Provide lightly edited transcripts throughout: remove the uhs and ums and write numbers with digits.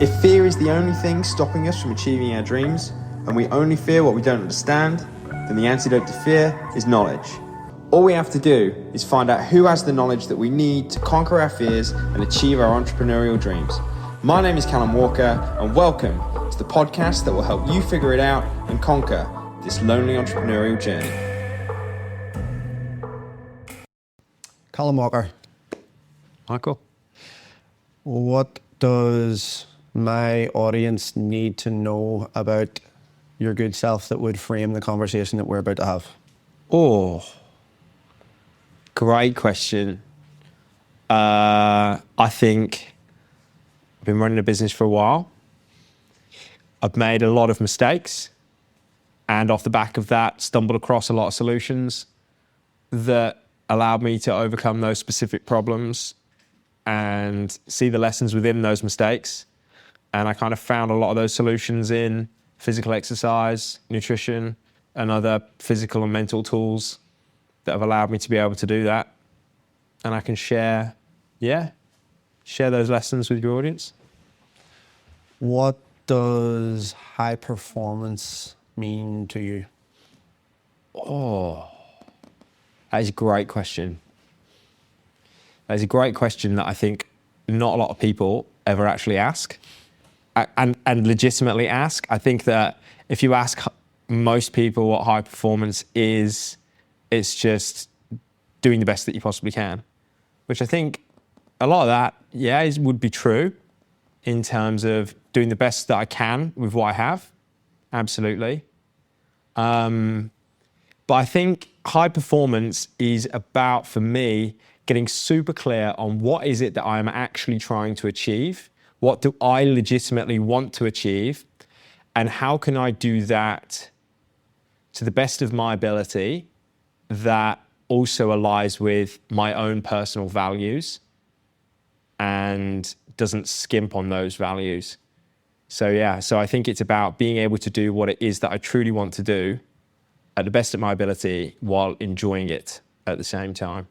If fear is the only thing stopping us from achieving our dreams, and we only fear what we don't understand, then the antidote to fear is knowledge. All we have to do is find out who has the knowledge that we need to conquer our fears and achieve our entrepreneurial dreams. My name is Callum Walker, and welcome to the podcast that will help you figure it out and conquer this lonely entrepreneurial journey. Callum Walker. Michael. What does my audience need to know about your good self that would frame the conversation that we're about to have? Oh, great question. I think I've been running a business for a while. I've made a lot of mistakes, and off the back of that, stumbled across a lot of solutions that allowed me to overcome those specific problems and see the lessons within those mistakes. And I kind of found a lot of those solutions in physical exercise, nutrition, and other physical and mental tools that have allowed me to be able to do that. And I can share those lessons with your audience. What does high performance mean to you? Oh, that is a great question. That is a great question that I think not a lot of people ever actually ask. And legitimately ask. I think that if you ask most people what high performance is, it's just doing the best that you possibly can, which I think a lot of that, would be true in terms of doing the best that I can with what I have. Absolutely. But I think high performance is about, for me, getting super clear on what is it that I am actually trying to achieve. What do I legitimately want to achieve? And how can I do that to the best of my ability that also aligns with my own personal values and doesn't skimp on those values? So I think it's about being able to do what it is that I truly want to do at the best of my ability while enjoying it at the same time.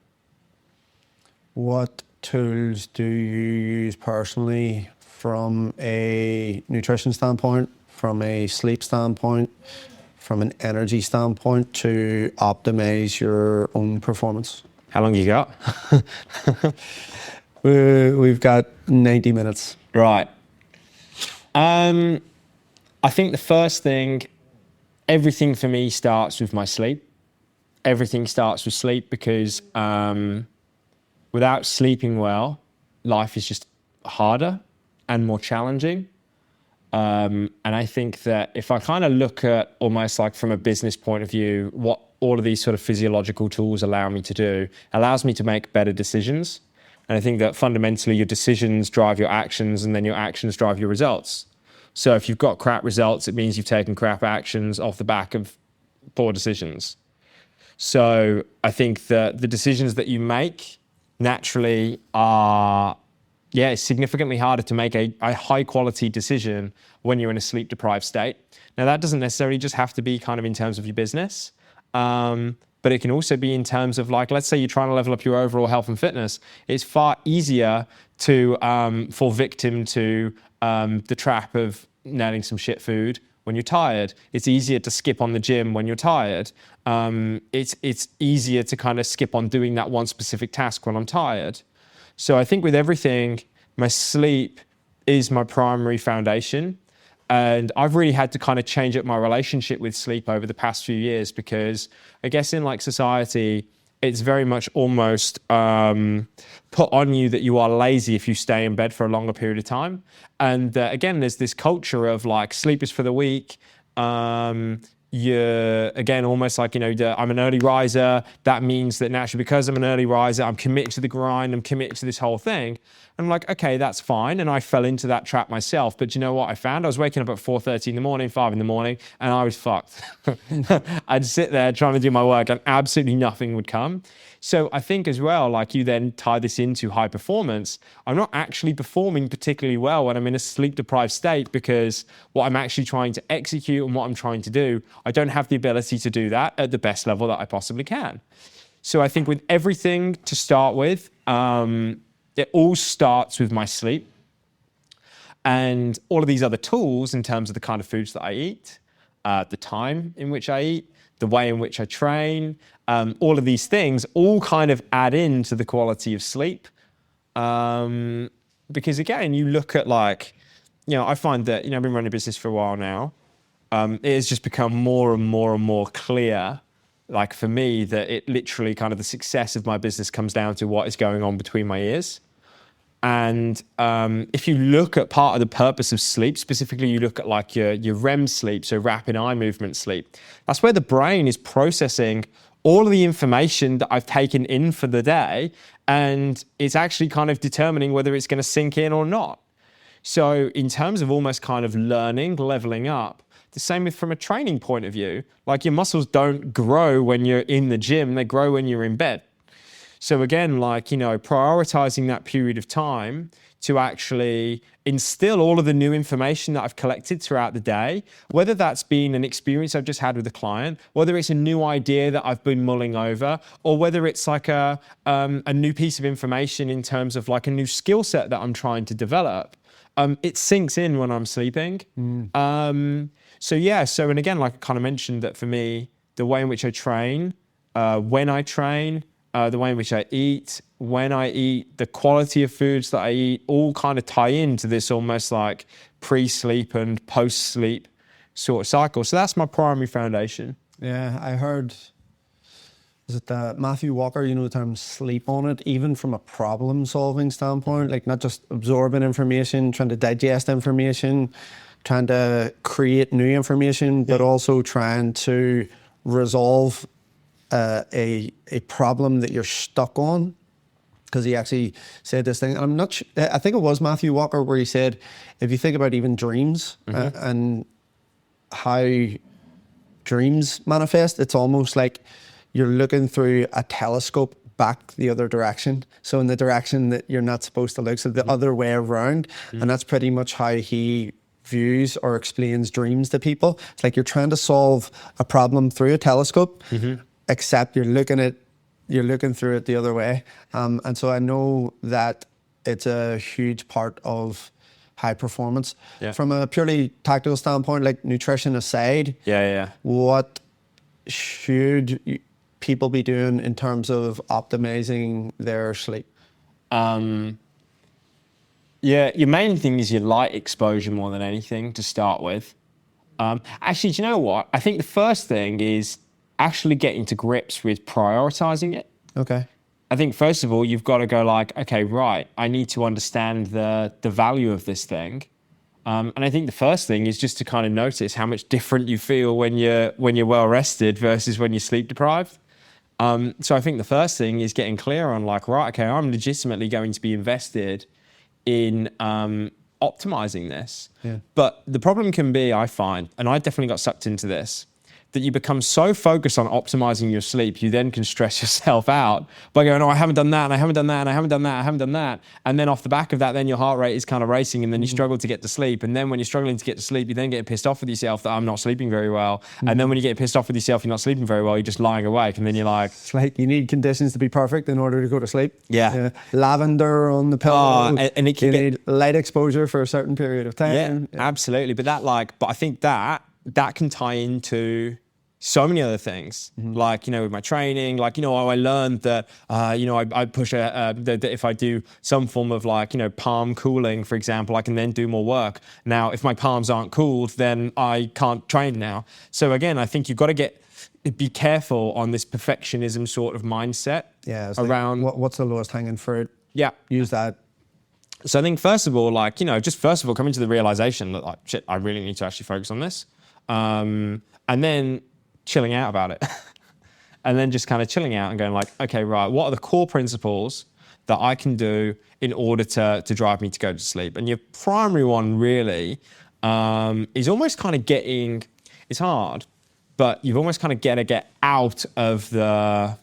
What tools do you use personally from a nutrition standpoint, from a sleep standpoint, from an energy standpoint to optimize your own performance? How long you got? We've got 90 minutes. Right. I think the first thing, everything for me starts with my sleep. Everything starts with sleep because without sleeping well, life is just harder and more challenging. And I think that if I kind of look at almost like from a business point of view, what all of these sort of physiological tools allow me to do, allows me to make better decisions. And I think that fundamentally your decisions drive your actions and then your actions drive your results. So if you've got crap results, it means you've taken crap actions off the back of poor decisions. So I think that the decisions that you make naturally are, it's significantly harder to make a high quality decision when you're in a sleep deprived state. Now that doesn't necessarily just have to be kind of in terms of your business, but it can also be in terms of like, let's say you're trying to level up your overall health and fitness. It's far easier to fall victim to the trap of nailing some shit food when you're tired. It's easier to skip on the gym when you're tired. It's easier to kind of skip on doing that one specific task when I'm tired. So I think with everything, my sleep is my primary foundation. And I've really had to kind of change up my relationship with sleep over the past few years because I guess in like society, it's very much almost put on you that you are lazy if you stay in bed for a longer period of time. And again, there's this culture of like sleep is for the weak. You're, again, almost like, I'm an early riser. That means that naturally, because I'm an early riser, I'm committed to the grind, I'm committed to this whole thing. And I'm like, okay, that's fine. And I fell into that trap myself. But you know what I found? I was waking up at 4:30 in the morning, 5 in the morning, and I was fucked. I'd sit there trying to do my work and absolutely nothing would come. So I think as well, like you then tie this into high performance, I'm not actually performing particularly well when I'm in a sleep deprived state because what I'm actually trying to execute and what I'm trying to do, I don't have the ability to do that at the best level that I possibly can. So I think with everything to start with, it all starts with my sleep. And all of these other tools in terms of the kind of foods that I eat, the time in which I eat, the way in which I train, all of these things all kind of add into the quality of sleep. Because again, you look at like, I find that, I've been running a business for a while now. It has just become more and more and more clear, like for me, that it literally kind of the success of my business comes down to what is going on between my ears. And if you look at part of the purpose of sleep, specifically you look at like your REM sleep, so rapid eye movement sleep, that's where the brain is processing all of the information that I've taken in for the day, and it's actually kind of determining whether it's going to sink in or not. So in terms of almost kind of learning, leveling up, the same with from a training point of view, like your muscles don't grow when you're in the gym, they grow when you're in bed. So again, like, prioritizing that period of time to actually instill all of the new information that I've collected throughout the day, whether that's been an experience I've just had with a client, whether it's a new idea that I've been mulling over, or whether it's like a new piece of information in terms of like a new skill set that I'm trying to develop. It sinks in when I'm sleeping. And again, like I kind of mentioned that for me, the way in which I train, when I train, the way in which I eat, when I eat, the quality of foods that I eat, all kind of tie into this almost like pre-sleep and post-sleep sort of cycle. So that's my primary foundation. Yeah, I heard, is it Matthew Walker, the term sleep on it, even from a problem-solving standpoint, like not just absorbing information, trying to digest information, trying to create new information, but also trying to resolve a problem that you're stuck on. Because he actually said this thing, I'm not sure, I think it was Matthew Walker, where he said, if you think about even dreams and how dreams manifest, it's almost like you're looking through a telescope back the other direction. So in the direction that you're not supposed to look, so the other way around. And that's pretty much how he views or explains dreams to people. It's like you're trying to solve a problem through a telescope, except you're looking through it the other way. And so I know that it's a huge part of high performance. Yeah. From a purely tactical standpoint, like nutrition aside, what should people be doing in terms of optimizing their sleep? Your main thing is your light exposure more than anything to start with. Actually, do you know what? I think the first thing is actually getting to grips with prioritizing it. Okay. I think first of all, you've got to go like, okay, right, I need to understand the value of this thing. And I think the first thing is just to kind of notice how much different you feel when you're well rested versus when you're sleep deprived. So I think the first thing is getting clear on like, right, okay, I'm legitimately going to be invested in optimizing this. Yeah. But the problem can be, I find, and I definitely got sucked into this, that you become so focused on optimizing your sleep, you then can stress yourself out by going, oh, I haven't done that, and I haven't done that, and I haven't done that, I haven't done that. And then off the back of that, then your heart rate is kind of racing, and then you struggle to get to sleep. And then when you're struggling to get to sleep, you then get pissed off with yourself that I'm not sleeping very well. And then when you get pissed off with yourself, you're not sleeping very well, you're just lying awake. And then you're like... It's like you need conditions to be perfect in order to go to sleep. Yeah. Lavender on the pillow. And it can need light exposure for a certain period of time. Yeah, absolutely. But I think that can tie into so many other things, like, with my training, like, I learned that, I push that if I do some form of like, palm cooling, for example, I can then do more work. Now, if my palms aren't cooled, then I can't train now. So again, I think you've got to be careful on this perfectionism sort of mindset. Yeah. Around like, what's the lowest hanging fruit? Yeah. Use that. So I think first of all, like, just first of all, coming to the realization that like, shit, I really need to actually focus on this. And then chilling out about it. And then just kind of chilling out and going like, okay, right, what are the core principles that I can do in order to drive me to go to sleep? And your primary one really is almost kind of it's hard, but you've almost kind of got to get out of the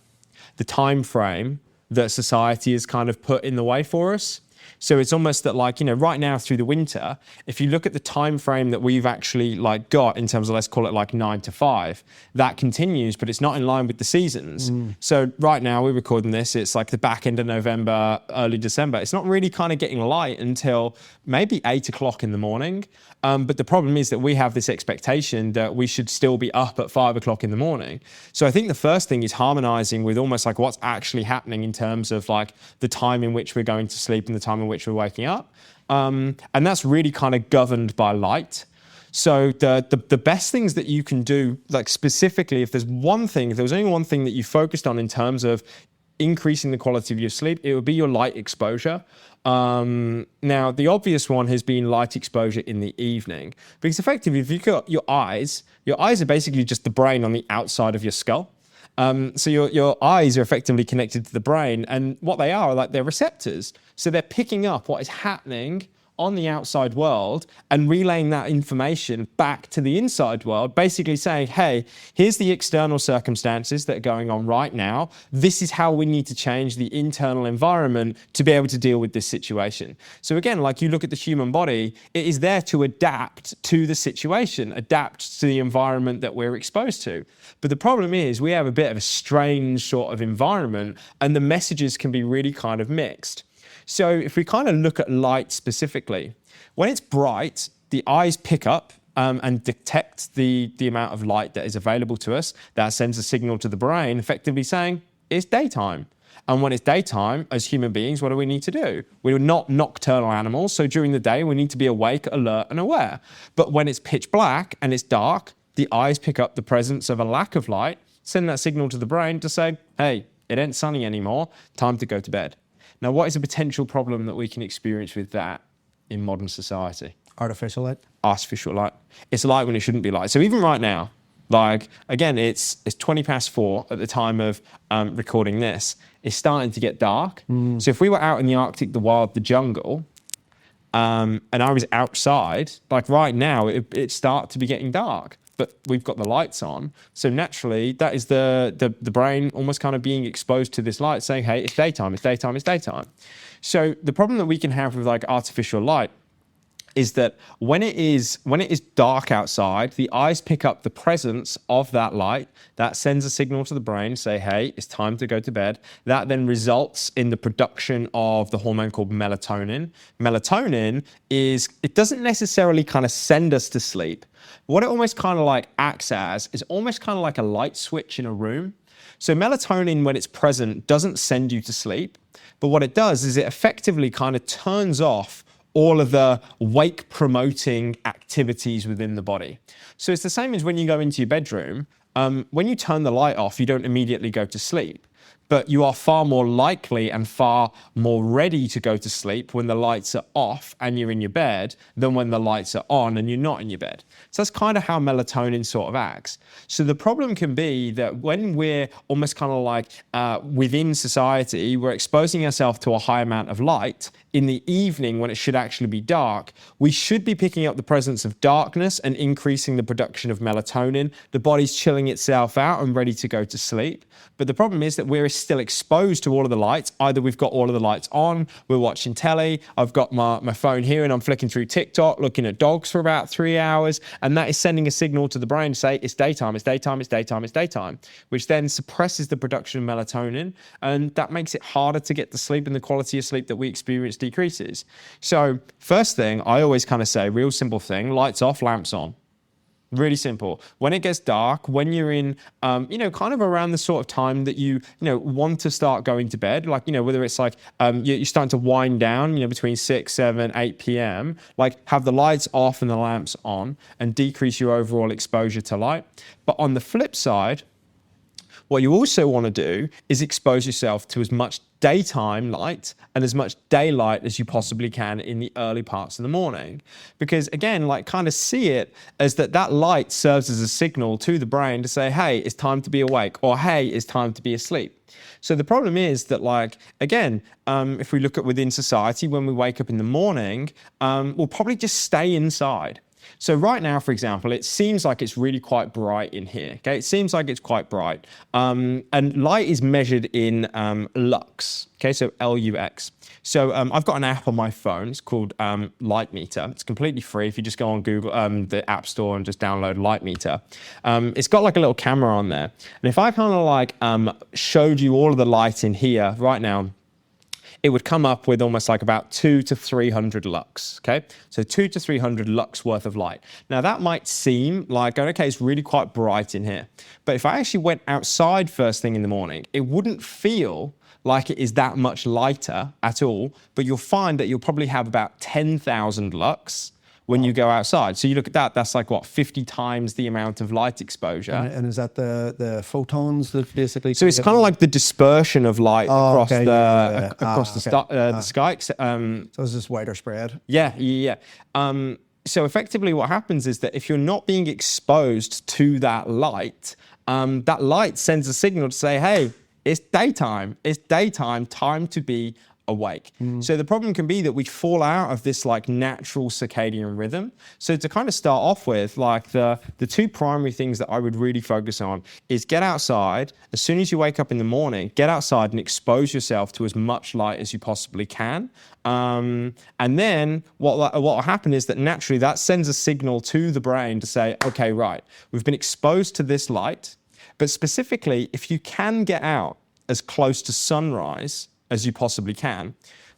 time frame that society has kind of put in the way for us. So it's almost that like, right now through the winter, if you look at the time frame that we've actually like got in terms of, let's call it like 9 to 5, that continues, but it's not in line with the seasons. So right now we're recording this, it's like the back end of November, early December. It's not really kind of getting light until maybe 8 o'clock in the morning. But the problem is that we have this expectation that we should still be up at 5 o'clock in the morning. So I think the first thing is harmonizing with almost like what's actually happening in terms of like the time in which we're going to sleep and the time in which we're waking up. And that's really kind of governed by light. So the best things that you can do, like specifically, if there was only one thing that you focused on in terms of increasing the quality of your sleep, it would be your light exposure. Now, the obvious one has been light exposure in the evening, because effectively, if you've got your eyes are basically just the brain on the outside of your skull. So your eyes are effectively connected to the brain, and what they are like they're receptors. So they're picking up what is happening on the outside world and relaying that information back to the inside world, basically saying, hey, here's the external circumstances that are going on right now. This is how we need to change the internal environment to be able to deal with this situation. So again, like you look at the human body, it is there to adapt to the situation, adapt to the environment that we're exposed to. But the problem is we have a bit of a strange sort of environment, and the messages can be really kind of mixed. So if we kind of look at light specifically, when it's bright, the eyes pick up and detect the amount of light that is available to us. That sends a signal to the brain, effectively saying it's daytime. And when it's daytime, as human beings, what do we need to do? We're not nocturnal animals, so during the day we need to be awake, alert, and aware. But when it's pitch black and it's dark, the eyes pick up the presence of a lack of light, send that signal to the brain to say, hey, it ain't sunny anymore, time to go to bed. Now, what is a potential problem that we can experience with that in modern society? Artificial light. Artificial light. It's light when it shouldn't be light. So even right now, like, again, it's 20 past 4 at the time of recording this. It's starting to get dark. So if we were out in the Arctic, the wild, the jungle, and I was outside, like right now, it start to be getting dark. But we've got the lights on. So naturally, that is the brain almost kind of being exposed to this light saying, hey, it's daytime, it's daytime, it's daytime. So the problem that we can have with like artificial light is that when it is dark outside, the eyes pick up the presence of that light. That sends a signal to the brain, say, hey, it's time to go to bed. That then results in the production of the hormone called melatonin. Melatonin it doesn't necessarily kind of send us to sleep. What it almost kind of like acts as is almost kind of like a light switch in a room. So melatonin, when it's present, doesn't send you to sleep. But what it does is it effectively kind of turns off all of the wake-promoting activities within the body. So it's the same as when you go into your bedroom. When you turn the light off, you don't immediately go to sleep. But you are far more likely and far more ready to go to sleep when the lights are off and you're in your bed than when the lights are on and you're not in your bed. So that's kind of how melatonin sort of acts. So the problem can be that when we're almost kind of like within society, we're exposing ourselves to a high amount of light in the evening when it should actually be dark. We should be picking up the presence of darkness and increasing the production of melatonin. The body's chilling itself out and ready to go to sleep. But the problem is that we're still exposed to all of the lights. Either we've got all of the lights on, we're watching telly, I've got my phone here and I'm flicking through TikTok, looking at dogs for about 3 hours, and that is sending a signal to the brain to say, it's daytime, it's daytime, it's daytime, it's daytime, which then suppresses the production of melatonin, and that makes it harder to get to sleep, and the quality of sleep that we experience decreases. So first thing, I always kind of say, real simple thing, lights off, lamps on. Really simple. When it gets dark, when you're in, kind of around the sort of time that you want to start going to bed, like, whether it's like you're starting to wind down, between 6, 7, 8 p.m., like have the lights off and the lamps on and decrease your overall exposure to light. But on the flip side, what you also want to do is expose yourself to as much daytime light and as much daylight as you possibly can in the early parts of the morning. Because again, like kind of see it as that light serves as a signal to the brain to say, hey, it's time to be awake, or hey, it's time to be asleep. So the problem is that, like, again, if we look at within society, when we wake up in the morning, we'll probably just stay inside. So right now, for example, it seems like it's really quite bright in here. Okay, it seems like it's quite bright, and light is measured in lux. Okay, so Lux. So I've got an app on my phone. It's called Light Meter. It's completely free. If you just go on Google, the App Store, and just download Light Meter, it's got like a little camera on there. And if I kind of like showed you all of the light in here right now, it would come up with almost like about 200 to 300 lux, okay? So 200 to 300 lux worth of light. Now that might seem like, okay, it's really quite bright in here. But if I actually went outside first thing in the morning, it wouldn't feel like it is that much lighter at all, but you'll find that you'll probably have about 10,000 lux when you go outside. So you look at that, that's like what, 50 times the amount of light exposure. And is that the photons that basically? So it's kind of like the dispersion of light across okay, the sky. So it's just wider spread. Yeah. So effectively what happens is that if you're not being exposed to that light sends a signal to say, hey, it's daytime, time to be awake. So the problem can be that we fall out of this like natural circadian rhythm. So to kind of start off with, like the two primary things that I would really focus on is get outside. As soon as you wake up in the morning, get outside and expose yourself to as much light as you possibly can. And then what will happen is that naturally that sends a signal to the brain to say, okay, right, we've been exposed to this light, but specifically if you can get out as close to sunrise as you possibly can.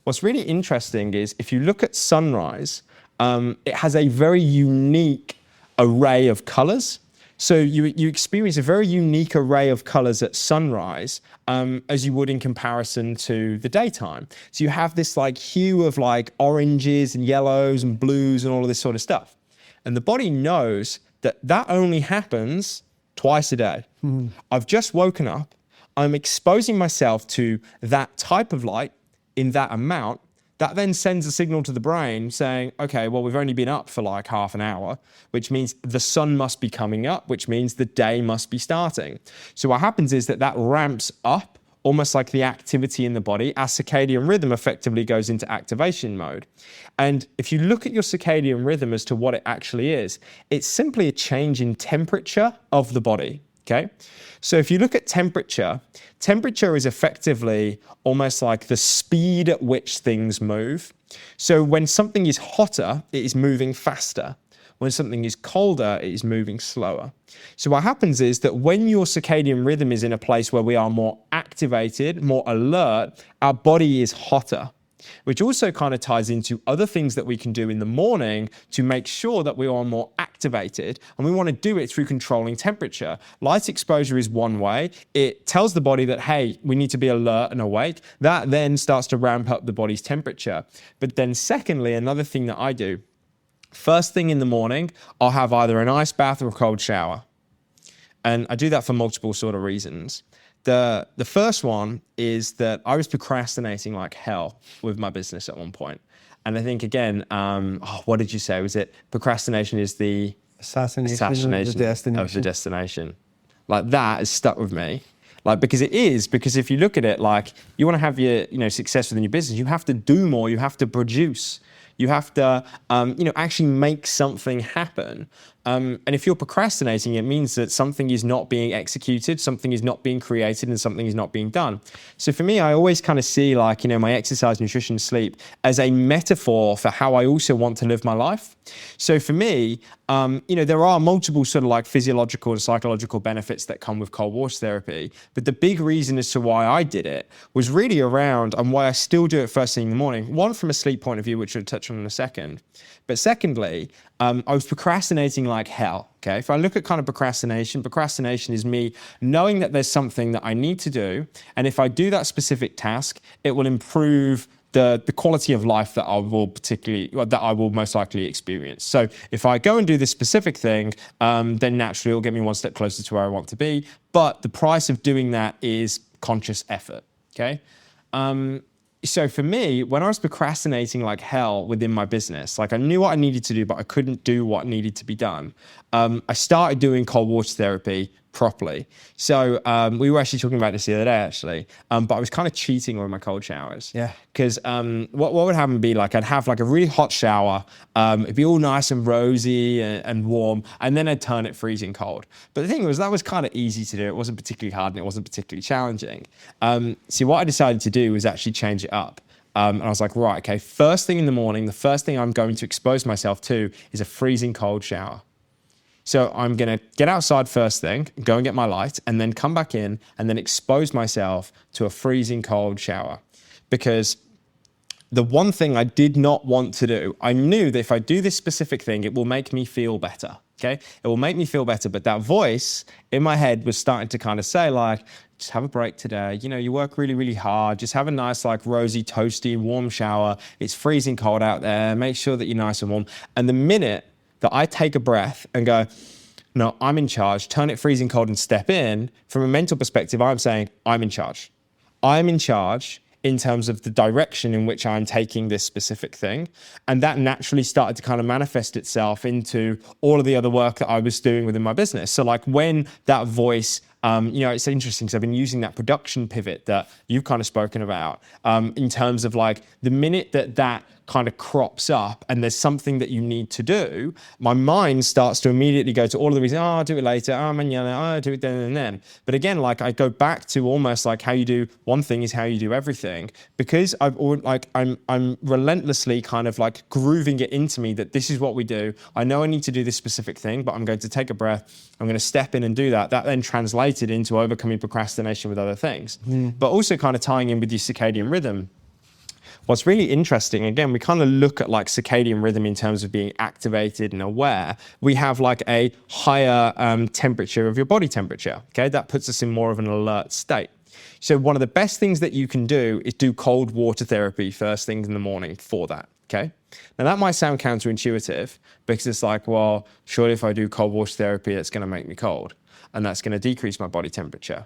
What's really interesting is if you look at sunrise, it has a very unique array of colors. So you experience a very unique array of colors at sunrise as you would in comparison to the daytime. So you have this like hue of like oranges and yellows and blues and all of this sort of stuff. And the body knows that that only happens twice a day. I've just woken up. I'm exposing myself to that type of light in that amount. That then sends a signal to the brain saying, okay, well, we've only been up for like half an hour, which means the sun must be coming up, which means the day must be starting. So what happens is that ramps up almost like the activity in the body. Our circadian rhythm effectively goes into activation mode. And if you look at your circadian rhythm as to what it actually is, it's simply a change in temperature of the body. Okay, so if you look at temperature is effectively almost like the speed at which things move. So when something is hotter, it is moving faster. When something is colder, it is moving slower. So what happens is that when your circadian rhythm is in a place where we are more activated, more alert, our body is hotter, which also kind of ties into other things that we can do in the morning to make sure that we are more activated, and we want to do it through controlling temperature. Light exposure is one way. It tells the body that, hey, we need to be alert and awake. That then starts to ramp up the body's temperature. But then secondly, another thing that I do, first thing in the morning, I'll have either an ice bath or a cold shower. And I do that for multiple sort of reasons. The first one is that I was procrastinating like hell with my business at one point. And I think, again, what did you say? Was it procrastination is the assassination of the destination? Like that has stuck with me. Like, because if you look at it, like you want to have your, success within your business, you have to do more, you have to produce. You have to, actually make something happen. And if you're procrastinating, it means that something is not being executed, something is not being created, and something is not being done. So for me, I always kind of see like, my exercise, nutrition, sleep as a metaphor for how I also want to live my life. So for me, there are multiple sort of like physiological and psychological benefits that come with cold water therapy. But the big reason as to why I did it was really around and why I still do it first thing in the morning. One, from a sleep point of view, which I'll touch on in a second. But secondly, I was procrastinating like hell, okay? If I look at kind of procrastination is me knowing that there's something that I need to do, and if I do that specific task, it will improve the quality of life that I will most likely experience. So if I go and do this specific thing, then naturally it'll get me one step closer to where I want to be. But the price of doing that is conscious effort, okay? So for me, when I was procrastinating like hell within my business, like I knew what I needed to do, but I couldn't do what needed to be done. I started doing cold water therapy properly. So we were actually talking about this the other day, actually. But I was kind of cheating on my cold showers. Yeah. Because what would happen would be like I'd have like a really hot shower. It'd be all nice and rosy and warm, and then I'd turn it freezing cold. But the thing was, that was kind of easy to do. It wasn't particularly hard and it wasn't particularly challenging. See, what I decided to do was actually change it up. And I was like, right, okay, first thing in the morning, the first thing I'm going to expose myself to is a freezing cold shower. So I'm going to get outside first thing, go and get my light, and then come back in and then expose myself to a freezing cold shower. Because the one thing I did not want to do, I knew that if I do this specific thing, it will make me feel better, okay? It will make me feel better, but that voice in my head was starting to kind of say like, just have a break today. You know, you work really, really hard. Just have a nice, like rosy, toasty, warm shower. It's freezing cold out there. Make sure that you're nice and warm. And the minute that I take a breath and go, no, I'm in charge, turn it freezing cold and step in, from a mental perspective, I'm saying, I'm in charge. I'm in charge in terms of the direction in which I'm taking this specific thing. And that naturally started to kind of manifest itself into all of the other work that I was doing within my business. So like when that voice, you know, it's interesting because I've been using that production pivot that you've kind of spoken about in terms of like the minute that kind of crops up and there's something that you need to do, my mind starts to immediately go to all of the reasons, oh, I'll do it later, oh, mañana, oh, I'll do it then and then. But again, like I go back to almost like how you do one thing is how you do everything, because I'm relentlessly kind of like grooving it into me that this is what we do. I know I need to do this specific thing, but I'm going to take a breath. I'm going to step in and do that. That then translated into overcoming procrastination with other things, but also kind of tying in with your circadian rhythm. What's really interesting, again, we kind of look at like circadian rhythm in terms of being activated and aware. We have like a higher temperature of your body temperature, okay? That puts us in more of an alert state. So one of the best things that you can do is do cold water therapy first thing in the morning for that, okay? Now that might sound counterintuitive because it's like, well, surely if I do cold water therapy, it's going to make me cold and that's going to decrease my body temperature.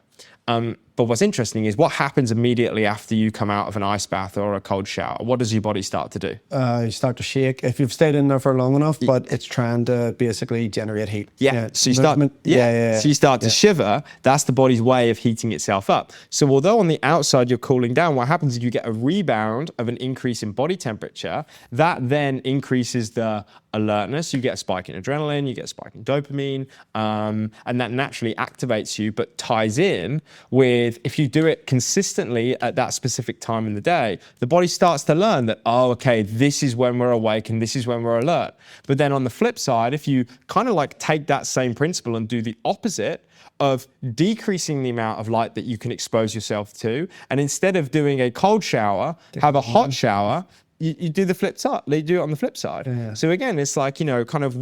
But what's interesting is what happens immediately after you come out of an ice bath or a cold shower. What does your body start to do? You start to shake if you've stayed in there for long enough, but it's trying to basically generate heat. Yeah. So you start. So you start to shiver. That's the body's way of heating itself up. So although on the outside you're cooling down, what happens is you get a rebound of an increase in body temperature. That then increases the alertness. You get a spike in adrenaline. You get a spike in dopamine, and that naturally activates you, but ties in with if you do it consistently at that specific time in the day, the body starts to learn that, oh, okay, this is when we're awake and this is when we're alert. But then on the flip side, if you kind of like take that same principle and do the opposite of decreasing the amount of light that you can expose yourself to, and instead of doing a cold shower, have a hot shower, you do the flip side. They do it on the flip side. Yeah. So again, it's like, you know, kind of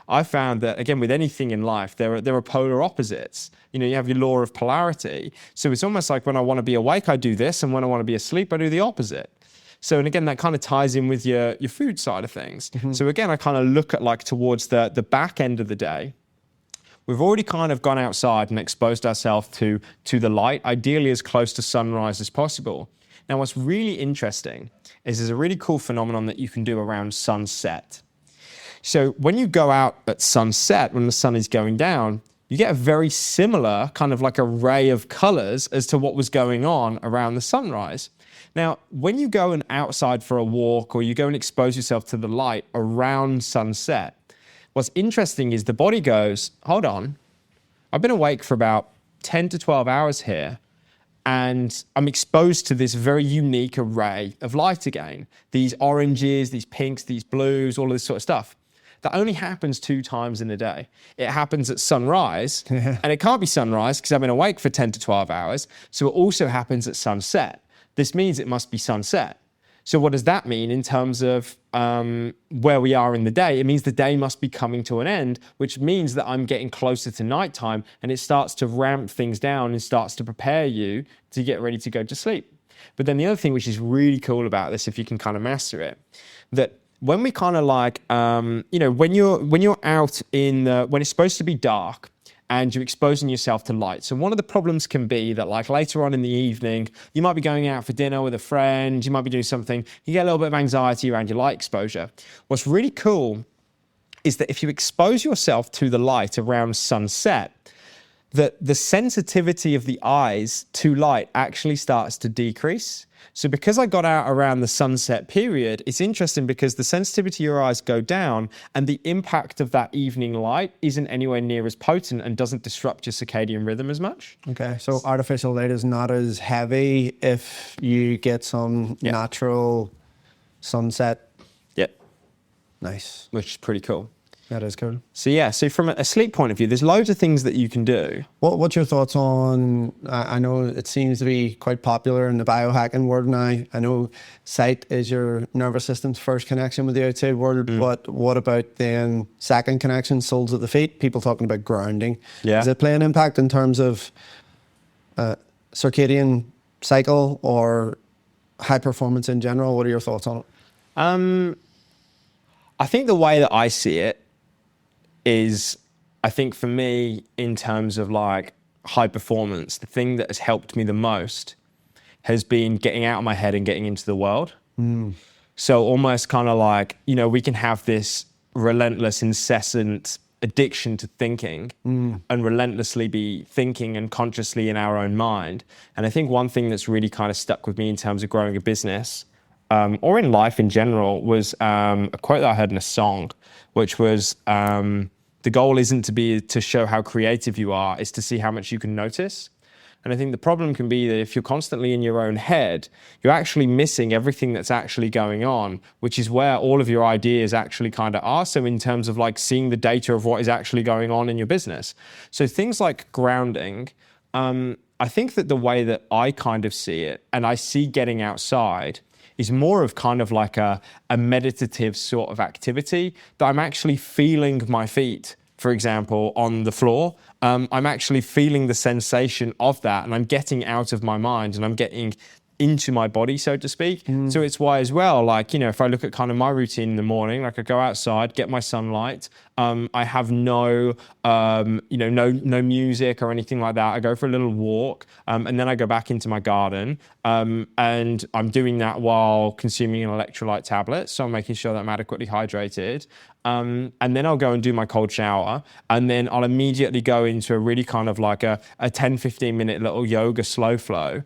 I found that again, with anything in life, there are polar opposites. You know, you have your law of polarity. So it's almost like when I want to be awake, I do this. And when I want to be asleep, I do the opposite. So, and again, that kind of ties in with your food side of things. Mm-hmm. So again, I kind of look at like towards the back end of the day. We've already kind of gone outside and exposed ourselves to the light, ideally as close to sunrise as possible. Now, what's really interesting is there's a really cool phenomenon that you can do around sunset. So when you go out at sunset, when the sun is going down, you get a very similar kind of like array of colors as to what was going on around the sunrise. Now, when you go outside for a walk or you go and expose yourself to the light around sunset, what's interesting is the body goes, hold on, I've been awake for about 10 to 12 hours here, and I'm exposed to this very unique array of light again. These oranges, these pinks, these blues, all of this sort of stuff. That only happens 2 times in a day. It happens at sunrise, and it can't be sunrise because I've been awake for 10 to 12 hours. So it also happens at sunset. This means it must be sunset. So what does that mean in terms of where we are in the day? It means the day must be coming to an end, which means that I'm getting closer to nighttime, and it starts to ramp things down and starts to prepare you to get ready to go to sleep. But then the other thing which is really cool about this, if you can kind of master it, that when we kind of like, you know, when you're out when it's supposed to be dark, and you're exposing yourself to light. So one of the problems can be that like later on in the evening, you might be going out for dinner with a friend, you might be doing something, you get a little bit of anxiety around your light exposure. What's really cool is that if you expose yourself to the light around sunset, that the sensitivity of the eyes to light actually starts to decrease. So because I got out around the sunset period, it's interesting because the sensitivity of your eyes go down and the impact of that evening light isn't anywhere near as potent and doesn't disrupt your circadian rhythm as much. Okay, so artificial light is not as heavy if you get some natural sunset. Yeah. Nice. Which is pretty cool. That is cool. So yeah, so from a sleep point of view, there's loads of things that you can do. What's your thoughts on, I know it seems to be quite popular in the biohacking world now. I know sight is your nervous system's first connection with the outside world, but what about then second connection, soles at the feet? People talking about grounding. Yeah. Does it play an impact in terms of circadian cycle or high performance in general? What are your thoughts on it? I think the way that I see it is, I think for me, in terms of like high performance, the thing that has helped me the most has been getting out of my head and getting into the world. So almost kind of like, you know, we can have this relentless, incessant addiction to thinking and relentlessly be thinking and consciously in our own mind. And I think one thing that's really kind of stuck with me in terms of growing a business or in life in general was a quote that I heard in a song, which was, the goal isn't to show how creative you are, it's to see how much you can notice. And I think the problem can be that if you're constantly in your own head, you're actually missing everything that's actually going on, which is where all of your ideas actually kind of are. So in terms of like seeing the data of what is actually going on in your business. So things like grounding, I think that the way that I kind of see it, and I see getting outside, is more of kind of like a meditative sort of activity that I'm actually feeling my feet, for example, on the floor. I'm actually feeling the sensation of that and I'm getting out of my mind and I'm getting into my body, so to speak. So it's why as well, like, you know, if I look at kind of my routine in the morning, like I go outside, get my sunlight. I have no music or anything like that. I go for a little walk and then I go back into my garden. And I'm doing that while consuming an electrolyte tablet. So I'm making sure that I'm adequately hydrated. And then I'll go and do my cold shower. And then I'll immediately go into a really kind of like a 10, 15 minute little yoga slow flow,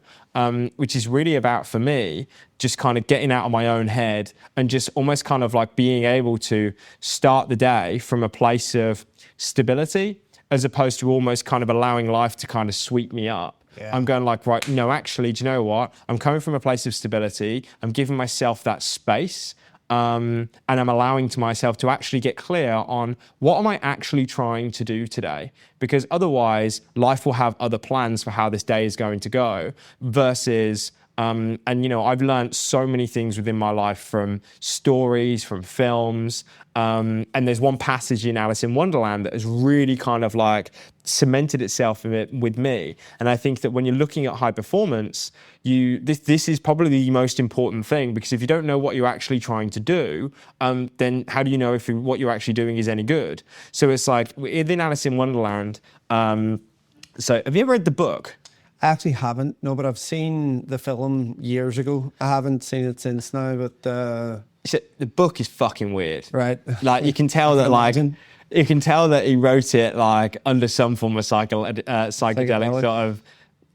which is really about, for me, just kind of getting out of my own head and just almost kind of like being able to start the day from a place of stability, as opposed to almost kind of allowing life to kind of sweep me up. Yeah. I'm going like, right, no, actually, do you know what? I'm coming from a place of stability. I'm giving myself that space. And I'm allowing to myself to actually get clear on what am I actually trying to do today? Because otherwise, life will have other plans for how this day is going to go versus... and, you know, I've learned so many things within my life from stories, from films. And there's one passage in Alice in Wonderland that has really kind of like cemented itself with me. And I think that when you're looking at high performance, this is probably the most important thing, because if you don't know what you're actually trying to do, then how do you know if what you're actually doing is any good? So it's like within Alice in Wonderland. So have you ever read the book? I actually haven't, no, but I've seen the film years ago. I haven't seen it since now, but... The book is fucking weird. Right. Like, you can tell that, like... You can tell that he wrote it, like, under some form of psychedelic sort of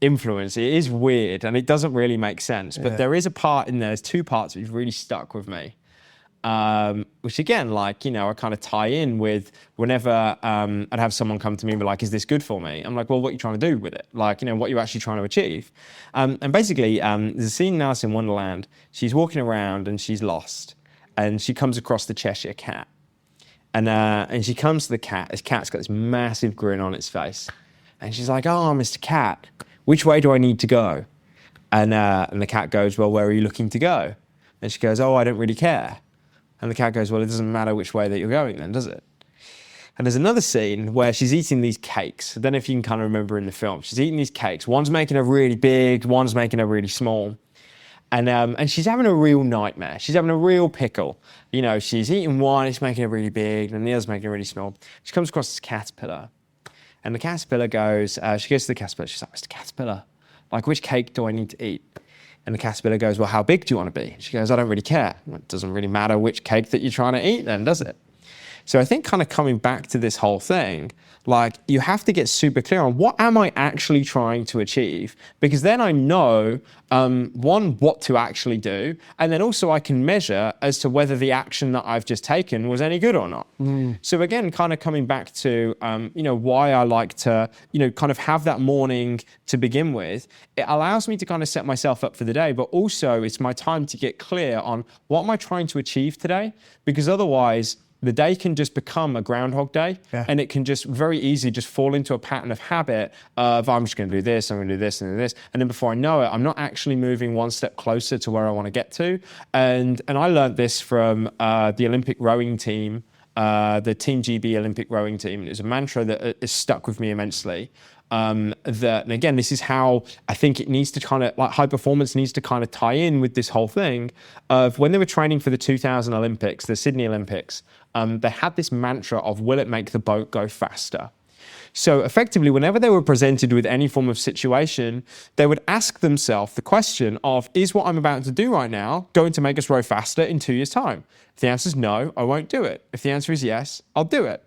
influence. It is weird, and it doesn't really make sense. But there is a part in there, there's two parts which really stuck with me. Which again, like, you know, I kind of tie in with whenever I'd have someone come to me and be like, is this good for me? I'm like, well, what are you trying to do with it? Like, you know, what you're actually trying to achieve. And basically, there's a scene in Alice in Wonderland. She's walking around and she's lost. And she comes across the Cheshire Cat. And she comes to the cat. This cat's got this massive grin on its face. And she's like, oh, Mr. Cat, which way do I need to go? And the cat goes, well, where are you looking to go? And she goes, oh, I don't really care. And the cat goes, well, it doesn't matter which way that you're going then, does it? And there's another scene where she's eating these cakes. I don't know if you can kind of remember in the film. She's eating these cakes. One's making her really big, one's making her really small. And she's having a real nightmare. She's having a real pickle. You know, she's eating one, it's making her really big, and the other's making her really small. She comes across this caterpillar. And the caterpillar goes, she goes to the caterpillar, she's like, Mr. Caterpillar, like, which cake do I need to eat? And the caterpillar goes, well, how big do you want to be? She goes, I don't really care. Well, it doesn't really matter which cake that you're trying to eat then, does it? So I think kind of coming back to this whole thing, like you have to get super clear on what am I actually trying to achieve? Because then I know, one, what to actually do, and then also I can measure as to whether the action that I've just taken was any good or not. So again, kind of coming back to, why I like to, kind of have that morning to begin with, it allows me to kind of set myself up for the day, but also it's my time to get clear on what am I trying to achieve today? Because otherwise, the day can just become a Groundhog Day, and it can just very easily just fall into a pattern of habit of I'm just going to do this, I'm going to do this and do this, and then before I know it, I'm not actually moving one step closer to where I want to get to. And I learned this from the Olympic rowing team, the Team GB Olympic rowing team. It was a mantra that has stuck with me immensely. And again, this is how I think it needs to kind of, like high performance needs to kind of tie in with this whole thing of when they were training for the 2000 Olympics, the Sydney Olympics, they had this mantra of, will it make the boat go faster? So effectively, whenever they were presented with any form of situation, they would ask themselves the question of, is what I'm about to do right now going to make us row faster in 2 years' time? If the answer is no, I won't do it. If the answer is yes, I'll do it.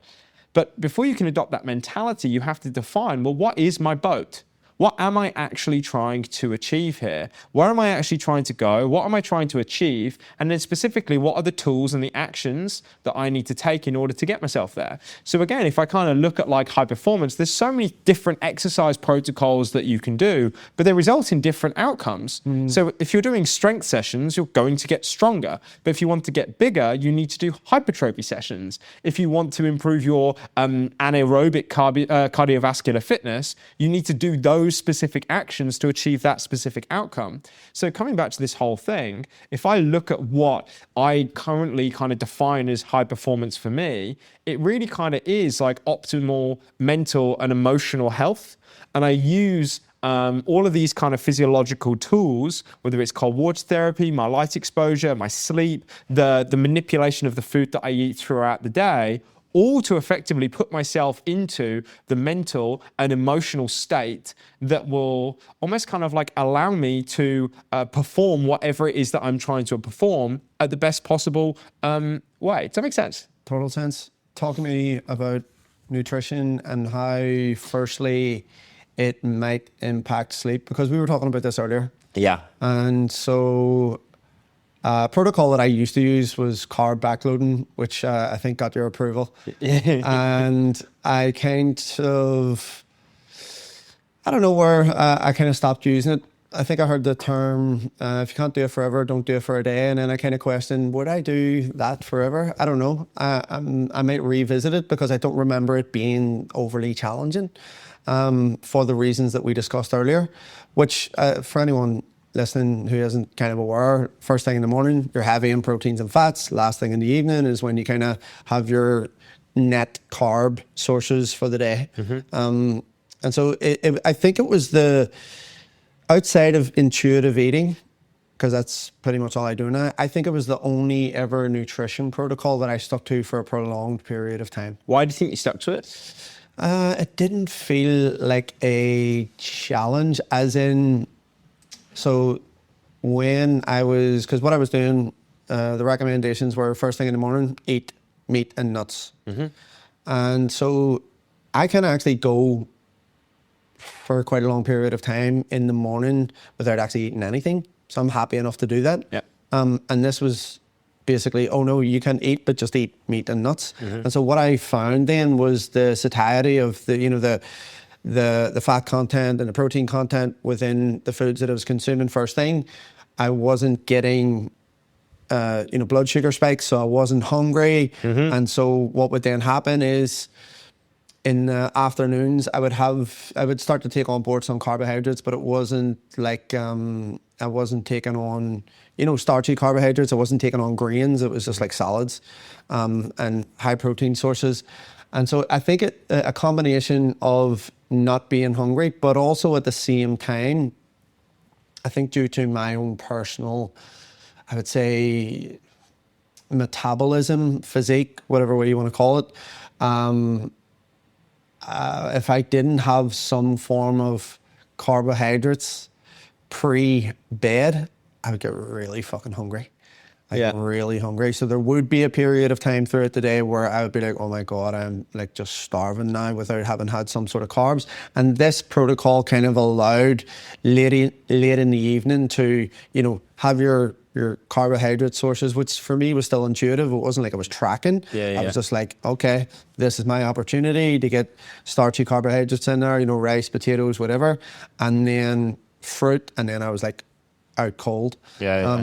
But before you can adopt that mentality, you have to define, well, what is my boat? What am I actually trying to achieve here? Where am I actually trying to go? What am I trying to achieve? And then specifically, what are the tools and the actions that I need to take in order to get myself there? So again, if I kind of look at like high performance, there's so many different exercise protocols that you can do, but they result in different outcomes. So if you're doing strength sessions, you're going to get stronger. But if you want to get bigger, you need to do hypertrophy sessions. If you want to improve your anaerobic cardiovascular fitness, you need to do those specific actions to achieve that specific outcome. So coming back to this whole thing, if I look at what I currently kind of define as high performance for me, it really kind of is like optimal mental and emotional health. And I use all of these kind of physiological tools, whether it's cold water therapy, my light exposure, my sleep, the manipulation of the food that I eat throughout the day, all to effectively put myself into the mental and emotional state that will almost kind of like allow me to perform whatever it is that I'm trying to perform at the best possible way. Does that make sense? Total sense. Talk to me about nutrition and how, firstly, it might impact sleep, because we were talking about this earlier. Yeah. And so protocol that I used to use was carb backloading, which I think got your approval. And I kind of, I don't know where I kind of stopped using it. I think I heard the term, if you can't do it forever, don't do it for a day. And then I kind of questioned, would I do that forever? I don't know. I might revisit it because I don't remember it being overly challenging for the reasons that we discussed earlier, which for anyone listening who isn't kind of aware, first thing in the morning, you're heavy in proteins and fats. Last thing in the evening is when you kind of have your net carb sources for the day. And so I think it was the outside of intuitive eating, because that's pretty much all I do now, I think it was the only ever nutrition protocol that I stuck to for a prolonged period of time. Why do you think you stuck to it? It didn't feel like a challenge, as in, so when I was, because what I was doing, the recommendations were first thing in the morning, eat meat and nuts. And so I can actually go for quite a long period of time in the morning without actually eating anything. So I'm happy enough to do that. Yeah. And this was basically, oh no, you can eat, but just eat meat and nuts. And so what I found then was the satiety of the fat content and the protein content within the foods that I was consuming first thing. I wasn't getting blood sugar spikes, so I wasn't hungry. And so what would then happen is in the afternoons I would start to take on board some carbohydrates, but it wasn't like I wasn't taking on starchy carbohydrates. I wasn't taking on grains. It was just like salads and high protein sources. And so I think a combination of not being hungry, but also at the same time, I think due to my own personal, I would say, metabolism, physique, whatever way you want to call it, if I didn't have some form of carbohydrates pre-bed, I would get really fucking hungry. like Yeah. really hungry. So there would be a period of time throughout the day where I would be like, oh my God, I'm like just starving now without having had some sort of carbs. And this protocol kind of allowed late in the evening to, you know, have your carbohydrate sources, which for me was still intuitive. It wasn't like I was tracking. Yeah. I was just like, okay, this is my opportunity to get starchy carbohydrates in there, you know, rice, potatoes, whatever. And then fruit. And then I was like out cold. Yeah.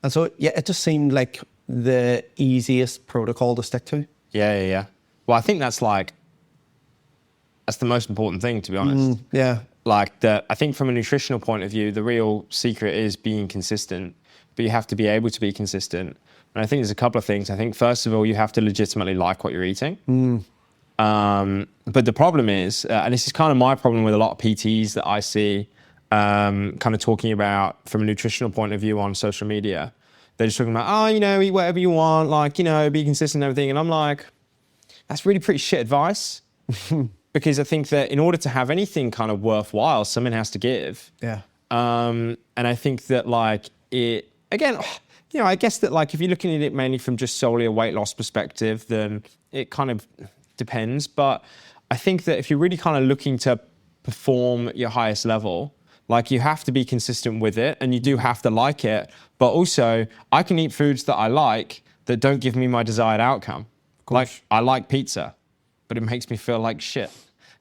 And so, yeah, it just seemed like the easiest protocol to stick to. Yeah. Well, I think that's the most important thing, to be honest. Yeah. I think from a nutritional point of view, the real secret is being consistent, but you have to be able to be consistent. And I think there's a couple of things. I think first of all, you have to legitimately like what you're eating. But the problem is, and this is kind of my problem with a lot of PTs that I see, kind of talking about from a nutritional point of view on social media. They're just talking about, oh, you know, eat whatever you want, like, you know, be consistent and everything. And I'm like, that's really pretty shit advice. Because I think that in order to have anything kind of worthwhile, someone has to give. Yeah. And I think that like it, again, you know, I guess that like if you're looking at it mainly from just solely a weight loss perspective, then it kind of depends. But I think that if you're really kind of looking to perform at your highest level, like you have to be consistent with it and you do have to like it. But also I can eat foods that I like that don't give me my desired outcome. Like I like pizza, but it makes me feel like shit.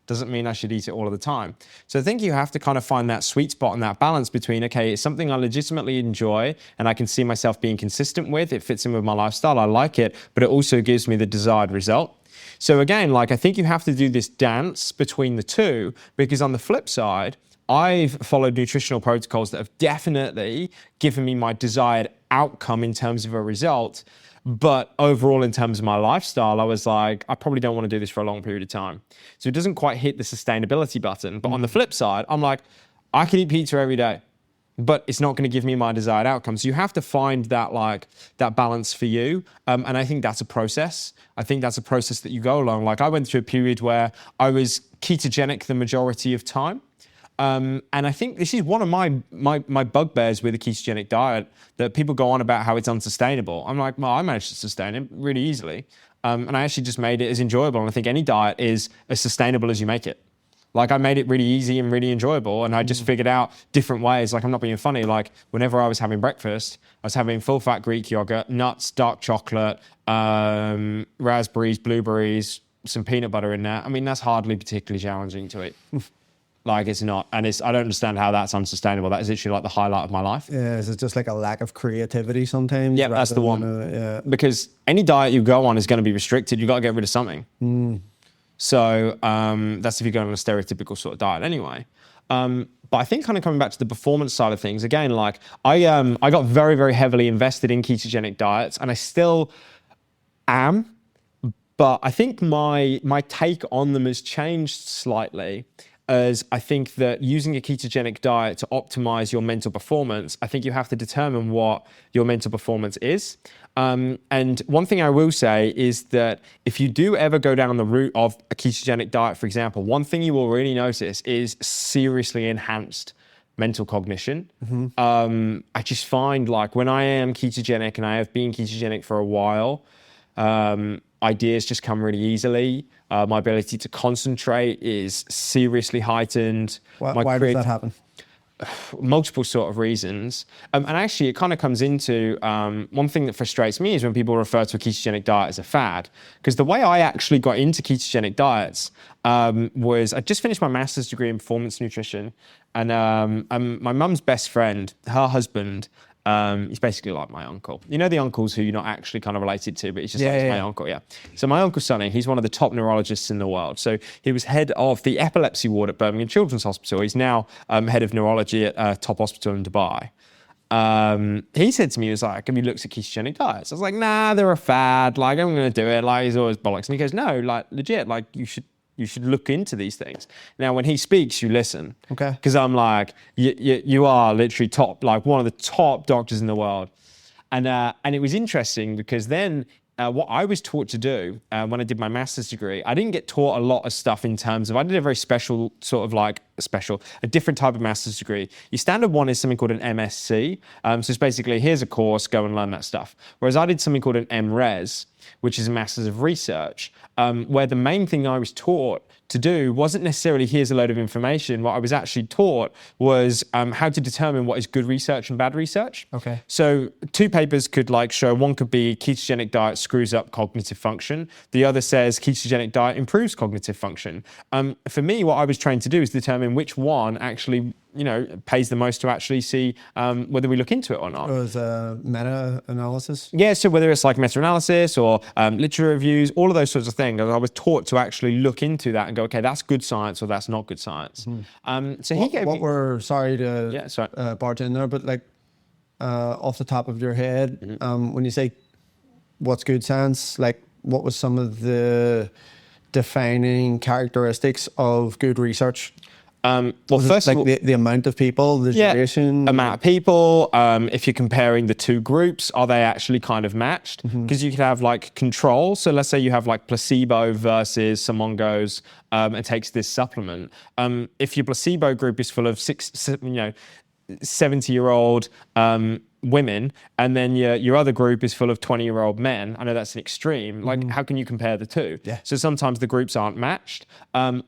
Doesn't mean I should eat it all of the time. So I think you have to kind of find that sweet spot and that balance between, okay, it's something I legitimately enjoy and I can see myself being consistent with, it fits in with my lifestyle, I like it, but it also gives me the desired result. So again, like I think you have to do this dance between the two, because on the flip side, I've followed nutritional protocols that have definitely given me my desired outcome in terms of a result. But overall, in terms of my lifestyle, I was like, I probably don't want to do this for a long period of time. So it doesn't quite hit the sustainability button. But on the flip side, I'm like, I can eat pizza every day, but it's not going to give me my desired outcome. So you have to find that like that balance for you. And I think that's a process. I think that's a process that you go along. Like I went through a period where I was ketogenic the majority of time. And I think this is one of my bugbears with the ketogenic diet, that people go on about how it's unsustainable. I'm like, well, I managed to sustain it really easily. And I actually just made it as enjoyable. And I think any diet is as sustainable as you make it. Like I made it really easy and really enjoyable. And I just figured out different ways. Like I'm not being funny. Like whenever I was having breakfast, I was having full fat Greek yogurt, nuts, dark chocolate, raspberries, blueberries, some peanut butter in there. I mean, that's hardly particularly challenging to eat. Like it's not, and I don't understand how that's unsustainable. That is literally like the highlight of my life. Yeah, is it just like a lack of creativity sometimes? Yeah, that's the one. Because any diet you go on is going to be restricted. You've got to get rid of something. So that's if you're going on a stereotypical sort of diet anyway. But I think kind of coming back to the performance side of things, again, like I got very, very heavily invested in ketogenic diets, and I still am. But I think my take on them has changed slightly, as I think that using a ketogenic diet to optimize your mental performance, I think you have to determine what your mental performance is. And one thing I will say is that if you do ever go down the route of a ketogenic diet, for example, one thing you will really notice is seriously enhanced mental cognition. I just find like when I am ketogenic, and I have been ketogenic for a while, ideas just come really easily. My ability to concentrate is seriously heightened. Why does that happen? Multiple sort of reasons. And actually, it kind of comes into one thing that frustrates me is when people refer to a ketogenic diet as a fad. Because the way I actually got into ketogenic diets was I just finished my master's degree in performance nutrition. And my mum's best friend, her husband, he's basically like my uncle. You know the uncles who you're not actually kind of related to, but he's just my uncle, yeah. So my uncle Sonny, he's one of the top neurologists in the world. So he was head of the epilepsy ward at Birmingham Children's Hospital. He's now head of neurology at a top hospital in Dubai. He said to me, he was like, have you looked at ketogenic diets? I was like, nah, they're a fad. Like, I'm going to do it. Like, he's always bollocks. And he goes, no, like, legit, like, you should look into these things. Now, when he speaks, you listen. Okay. Because I'm like, you are literally top, like one of the top doctors in the world. And it was interesting because then what I was taught to do when I did my master's degree, I didn't get taught a lot of stuff in terms of, I did a very special sort of like special, a different type of master's degree. Your standard one is something called an MSc. So it's basically, here's a course, go and learn that stuff. Whereas I did something called an MRes, which is a master's of research, where the main thing I was taught to do wasn't necessarily here's a load of information. What I was actually taught was how to determine what is good research and bad research. Okay. So 2 papers could like show, one could be ketogenic diet screws up cognitive function. The other says ketogenic diet improves cognitive function. For me, what I was trained to do is determine which one actually, you know, pays the most to actually see whether we look into it or not. It was a meta-analysis? Yeah, so whether it's like meta-analysis or literature reviews, all of those sorts of things, I was taught to actually look into that and go, okay, that's good science or that's not good science. So he gave me... Sorry to barge in there, but like off the top of your head, when you say what's good science, like what was some of the defining characteristics of good research? Well, first like of all, the amount of people, the duration? Amount of people. If you're comparing the 2 groups, are they actually kind of matched? Because you could have like control. So let's say you have like placebo versus someone goes and takes this supplement. If your placebo group is full of 70-year-old women, and then your other group is full of 20-year-old men. I know that's an extreme. Like, how can you compare the 2? Yeah. So sometimes the groups aren't matched.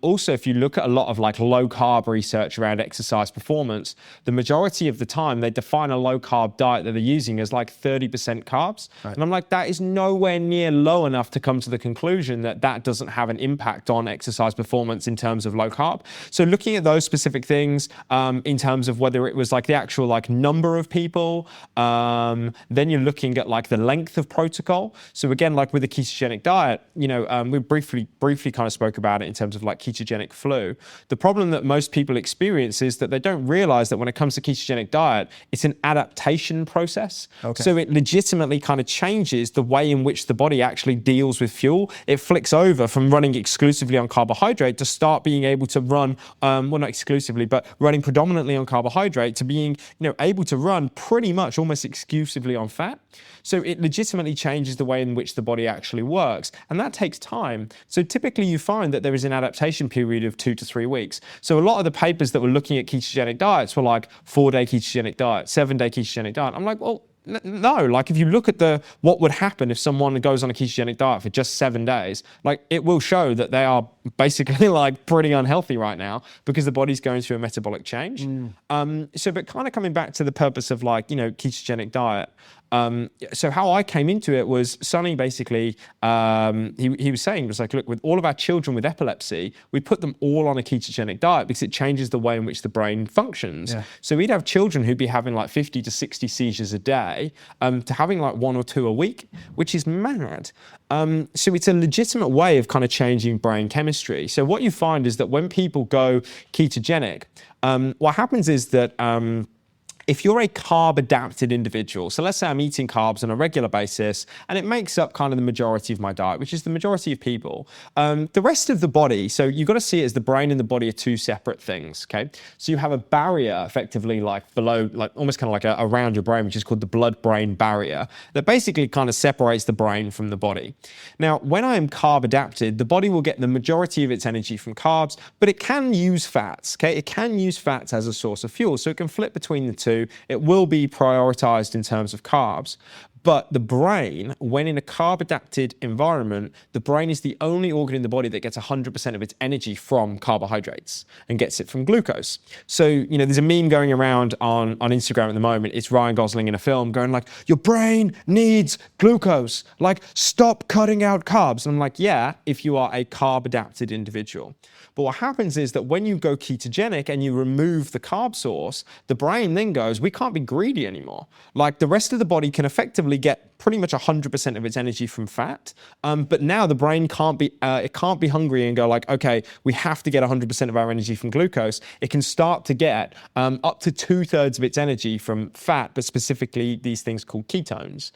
Also, if you look at a lot of like low carb research around exercise performance, the majority of the time they define a low carb diet that they're using as like 30% carbs. Right. And I'm like, that is nowhere near low enough to come to the conclusion that that doesn't have an impact on exercise performance in terms of low carb. So looking at those specific things in terms of whether it was like the actual like number of people, then you're looking at like the length of protocol. So again, like with the ketogenic diet, you know, we briefly kind of spoke about it in terms of like ketogenic flu. The problem that most people experience is that they don't realize that when it comes to ketogenic diet, it's an adaptation process. Okay. So it legitimately kind of changes the way in which the body actually deals with fuel. It flicks over from running exclusively on carbohydrate to start being able to run, well, not exclusively, but running predominantly on carbohydrate to being, you know, able to run pretty much almost exclusively on fat. So it legitimately changes the way in which the body actually works. And that takes time. So typically you find that there is an adaptation period of 2 to 3 weeks. So a lot of the papers that were looking at ketogenic diets were like 4-day ketogenic diet, 7-day ketogenic diet. I'm like, well, no, like if you look at what would happen if someone goes on a ketogenic diet for just 7 days, like it will show that they are basically like pretty unhealthy right now because the body's going through a metabolic change. But kind of coming back to the purpose of like, you know, ketogenic diet. So how I came into it was Sonny basically, he was saying, it was like, look, with all of our children with epilepsy, we put them all on a ketogenic diet because it changes the way in which the brain functions. Yeah. So we'd have children who'd be having like 50 to 60 seizures a day to having like 1 or 2 a week, which is mad. So it's a legitimate way of kind of changing brain chemistry. So what you find is that when people go ketogenic, what happens is that if you're a carb-adapted individual, so let's say I'm eating carbs on a regular basis, and it makes up kind of the majority of my diet, which is the majority of people, the rest of the body, so you've got to see it as the brain and the body are 2 separate things, okay? So you have a barrier effectively like below, like almost kind of like around your brain, which is called the blood-brain barrier, that basically kind of separates the brain from the body. Now, when I am carb-adapted, the body will get the majority of its energy from carbs, but it can use fats, okay? It can use fats as a source of fuel, so it can flip between the 2. It will be prioritized in terms of carbs. But the brain, when in a carb-adapted environment, the brain is the only organ in the body that gets 100% of its energy from carbohydrates and gets it from glucose. So, you know, there's a meme going around on Instagram at the moment. It's Ryan Gosling in a film going like, your brain needs glucose. Like, stop cutting out carbs. And I'm like, yeah, if you are a carb-adapted individual. But what happens is that when you go ketogenic and you remove the carb source, the brain then goes, we can't be greedy anymore. Like the rest of the body can effectively get pretty much 100% of its energy from fat. But now the brain can't be hungry and go like, okay, we have to get 100% of our energy from glucose. It can start to get up to 2/3 of its energy from fat, but specifically these things called ketones.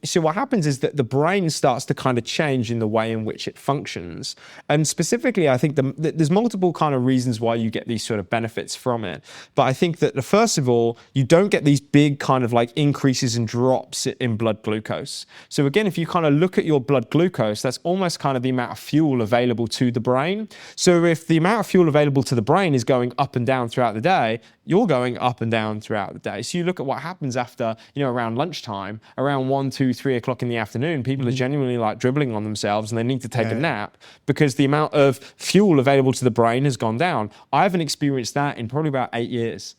So what happens is that the brain starts to kind of change in the way in which it functions. And specifically, I think there's multiple kind of reasons why you get these sort of benefits from it. But I think that first of all, you don't get these big kind of like increases and drops in blood blood glucose. So again, if you kind of look at your blood glucose, that's almost kind of the amount of fuel available to the brain. So if the amount of fuel available to the brain is going up and down throughout the day, you're going up and down throughout the day. So you look at what happens after, around lunchtime, around 1, 2, 3 o'clock in the afternoon, people are genuinely like dribbling on themselves and they need to take a nap because the amount of fuel available to the brain has gone down. I haven't experienced that in probably about 8 years.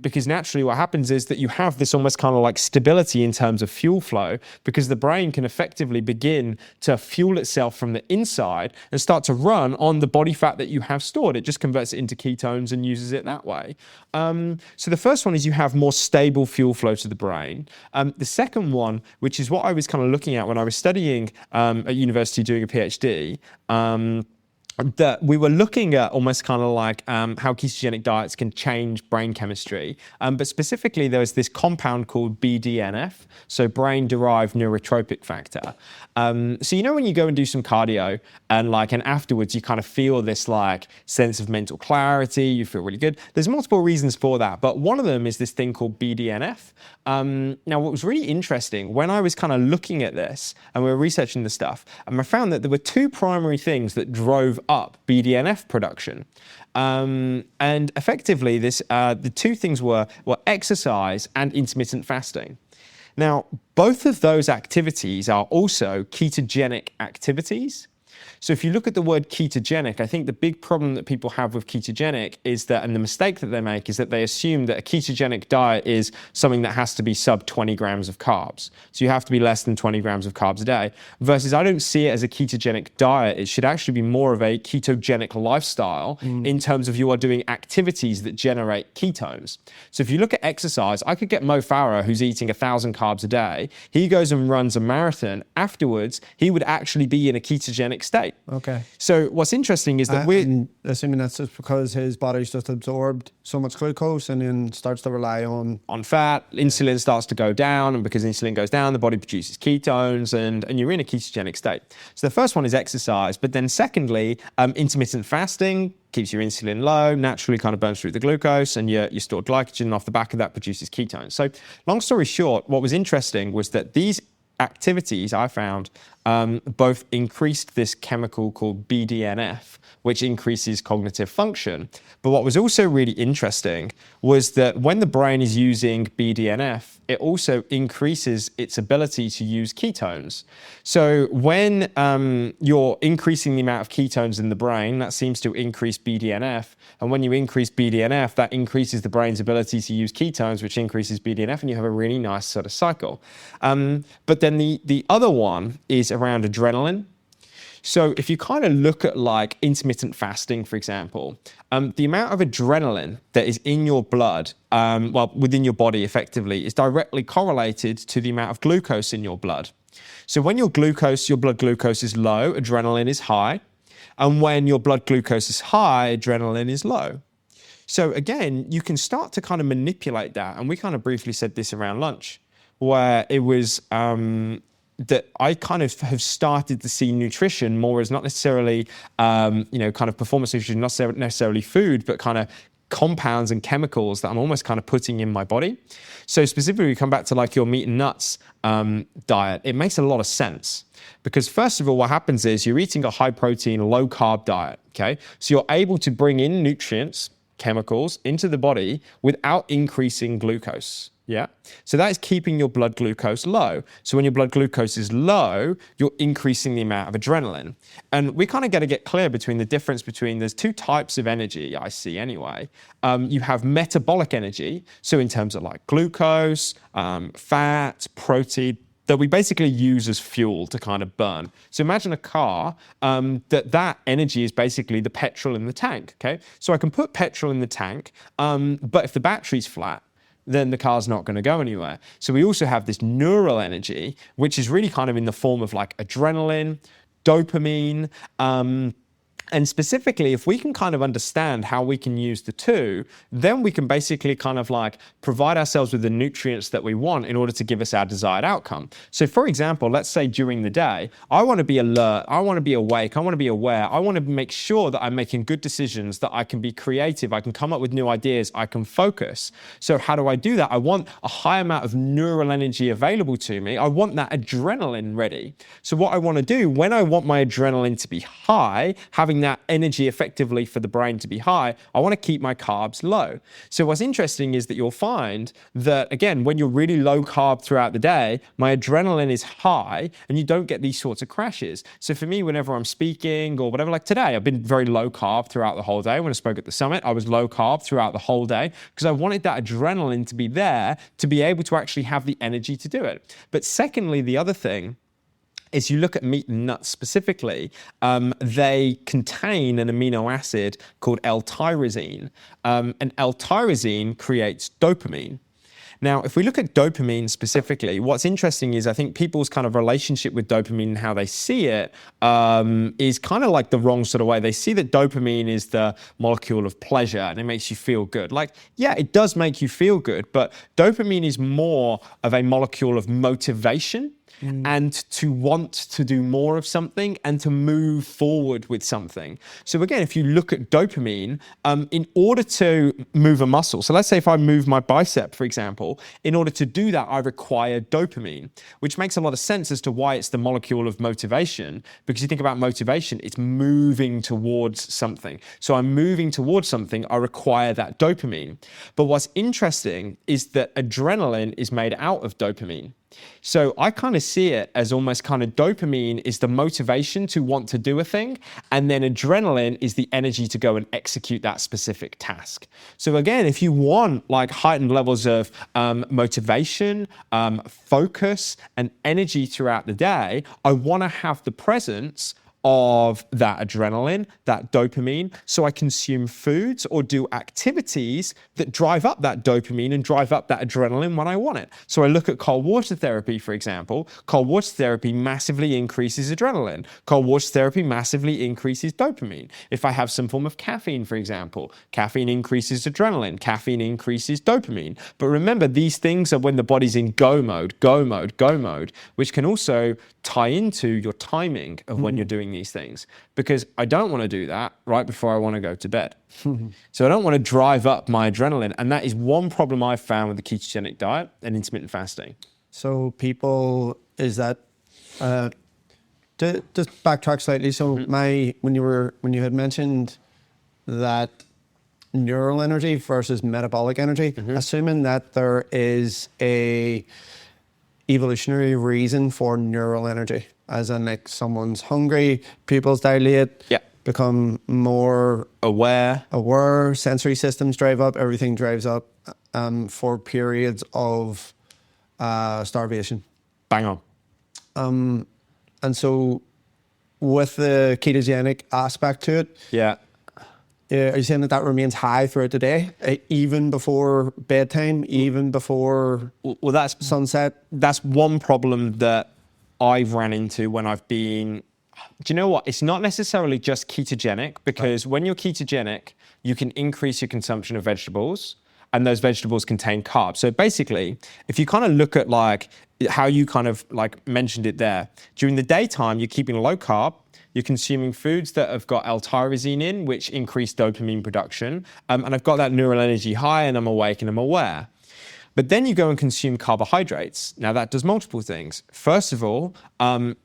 Because naturally what happens is that you have this almost kind of like stability in terms of fuel flow, because the brain can effectively begin to fuel itself from the inside and start to run on the body fat that you have stored. It just converts it into ketones and uses it that way. So the first one is you have more stable fuel flow to the brain. The second one, which is what I was kind of looking at when I was studying at university doing a PhD, that we were looking at almost kind of like how ketogenic diets can change brain chemistry. But specifically, there was this compound called BDNF, so brain-derived neurotropic factor. So when you go and do some cardio and afterwards you kind of feel this like sense of mental clarity, you feel really good. There's multiple reasons for that, but one of them is this thing called BDNF. Now, what was really interesting, when I was kind of looking at this and we were researching the stuff, I found that there were two primary things that drove up BDNF production. And effectively, the two things were exercise and intermittent fasting. Now, both of those activities are also ketogenic activities. So if you look at the word ketogenic, I think the big problem that people have with ketogenic is that, and the mistake that they make is that they assume that a ketogenic diet is something that has to be sub 20 grams of carbs. So you have to be less than 20 grams of carbs a day. Versus I don't see it as a ketogenic diet. It should actually be more of a ketogenic lifestyle in terms of you are doing activities that generate ketones. So if you look at exercise, I could get Mo Farah, who's eating 1,000 carbs a day. He goes and runs a marathon. Afterwards, he would actually be in a ketogenic state. Okay. So what's interesting is that we're assuming that's just because his body's just absorbed so much glucose and then starts to rely on fat. Insulin starts to go down, and because insulin goes down, the body produces ketones, and you're in a ketogenic state. So the first one is exercise, but then secondly, intermittent fasting keeps your insulin low, naturally kind of burns through the glucose, and your stored glycogen off the back of that produces ketones. So long story short, what was interesting was that these activities I found both increased this chemical called BDNF, which increases cognitive function. But what was also really interesting was that when the brain is using BDNF, it also increases its ability to use ketones. So when you're increasing the amount of ketones in the brain, that seems to increase BDNF. And when you increase BDNF, that increases the brain's ability to use ketones, which increases BDNF, and you have a really nice sort of cycle. But then the other one is around adrenaline. So if you kind of look at like intermittent fasting, for example, the amount of adrenaline that is in your blood, within your body effectively, is directly correlated to the amount of glucose in your blood. So when your blood glucose is low, adrenaline is high. And when your blood glucose is high, adrenaline is low. So again, you can start to kind of manipulate that. And we kind of briefly said this around lunch, where it was that I kind of have started to see nutrition more as not necessarily, kind of performance nutrition, not necessarily food, but kind of compounds and chemicals that I'm almost kind of putting in my body. So specifically, we come back to like your meat and nuts diet. It makes a lot of sense because first of all, what happens is you're eating a high protein, low carb diet. Okay. So you're able to bring in nutrients, chemicals into the body without increasing glucose. Yeah. So that is keeping your blood glucose low. So when your blood glucose is low, you're increasing the amount of adrenaline. And we kind of got to get clear between the difference between there's two types of energy I see anyway. You have metabolic energy. So in terms of like glucose, fat, protein, that we basically use as fuel to kind of burn. So imagine a car, that energy is basically the petrol in the tank, okay? So I can put petrol in the tank, but if the battery's flat, then the car's not going to go anywhere. So we also have this neural energy, which is really kind of in the form of like adrenaline, dopamine, And specifically, if we can kind of understand how we can use the two, then we can basically kind of like provide ourselves with the nutrients that we want in order to give us our desired outcome. So for example, let's say during the day, I want to be alert, I want to be awake, I want to be aware, I want to make sure that I'm making good decisions, that I can be creative, I can come up with new ideas, I can focus. So how do I do that? I want a high amount of neural energy available to me. I want that adrenaline ready. So what I want to do when I want my adrenaline to be high, having that energy effectively for the brain to be high, I want to keep my carbs low. So what's interesting is that you'll find that, again, when you're really low carb throughout the day, my adrenaline is high and you don't get these sorts of crashes. So for me, whenever I'm speaking or whatever, like today, I've been very low carb throughout the whole day. When I spoke at the summit, I was low carb throughout the whole day because I wanted that adrenaline to be there to be able to actually have the energy to do it. But secondly, the other thing is you look at meat and nuts specifically, they contain an amino acid called L-tyrosine, and L-tyrosine creates dopamine. Now, if we look at dopamine specifically, what's interesting is I think people's kind of relationship with dopamine and how they see it is kind of like the wrong sort of way. They see that dopamine is the molecule of pleasure and it makes you feel good. Like, yeah, it does make you feel good, but dopamine is more of a molecule of motivation and to want to do more of something and to move forward with something. So again, if you look at dopamine, in order to move a muscle, so let's say if I move my bicep, for example, in order to do that, I require dopamine, which makes a lot of sense as to why it's the molecule of motivation, because you think about motivation, it's moving towards something. So I'm moving towards something, I require that dopamine. But what's interesting is that adrenaline is made out of dopamine. So I kind of see it as almost kind of dopamine is the motivation to want to do a thing, and then adrenaline is the energy to go and execute that specific task. So again, if you want like heightened levels of motivation, focus, and energy throughout the day, I want to have the presence of that adrenaline, that dopamine, so I consume foods or do activities that drive up that dopamine and drive up that adrenaline when I want it. So I look at cold water therapy, for example. Cold water therapy massively increases adrenaline. Cold water therapy massively increases dopamine. If I have some form of caffeine, for example, caffeine increases adrenaline, caffeine increases dopamine. But remember, these things are when the body's in go mode, which can also tie into your timing of when you're doing these things, because I don't want to do that right before I want to go to bed. So I don't want to drive up my adrenaline. And that is one problem I've found with the ketogenic diet and intermittent fasting. So people, is that, just backtrack slightly. So when you had mentioned that neural energy versus metabolic energy, assuming that there is a evolutionary reason for neural energy, as in like someone's hungry, pupils dilate, become more aware, sensory systems drive up, everything drives up for periods of starvation. Bang on. And so with the ketogenic aspect to it, are you saying that remains high throughout the day, even before bedtime, even before that's sunset? That's one problem that I've ran into when I've been, do you know what? It's not necessarily just ketogenic, because when you're ketogenic, you can increase your consumption of vegetables, and those vegetables contain carbs. So basically, if you kind of look at like how you kind of like mentioned it there, during the daytime, you're keeping low carb, you're consuming foods that have got L-tyrosine in, which increase dopamine production. And I've got that neural energy high and I'm awake and I'm aware. But then you go and consume carbohydrates. Now that does multiple things. First of all,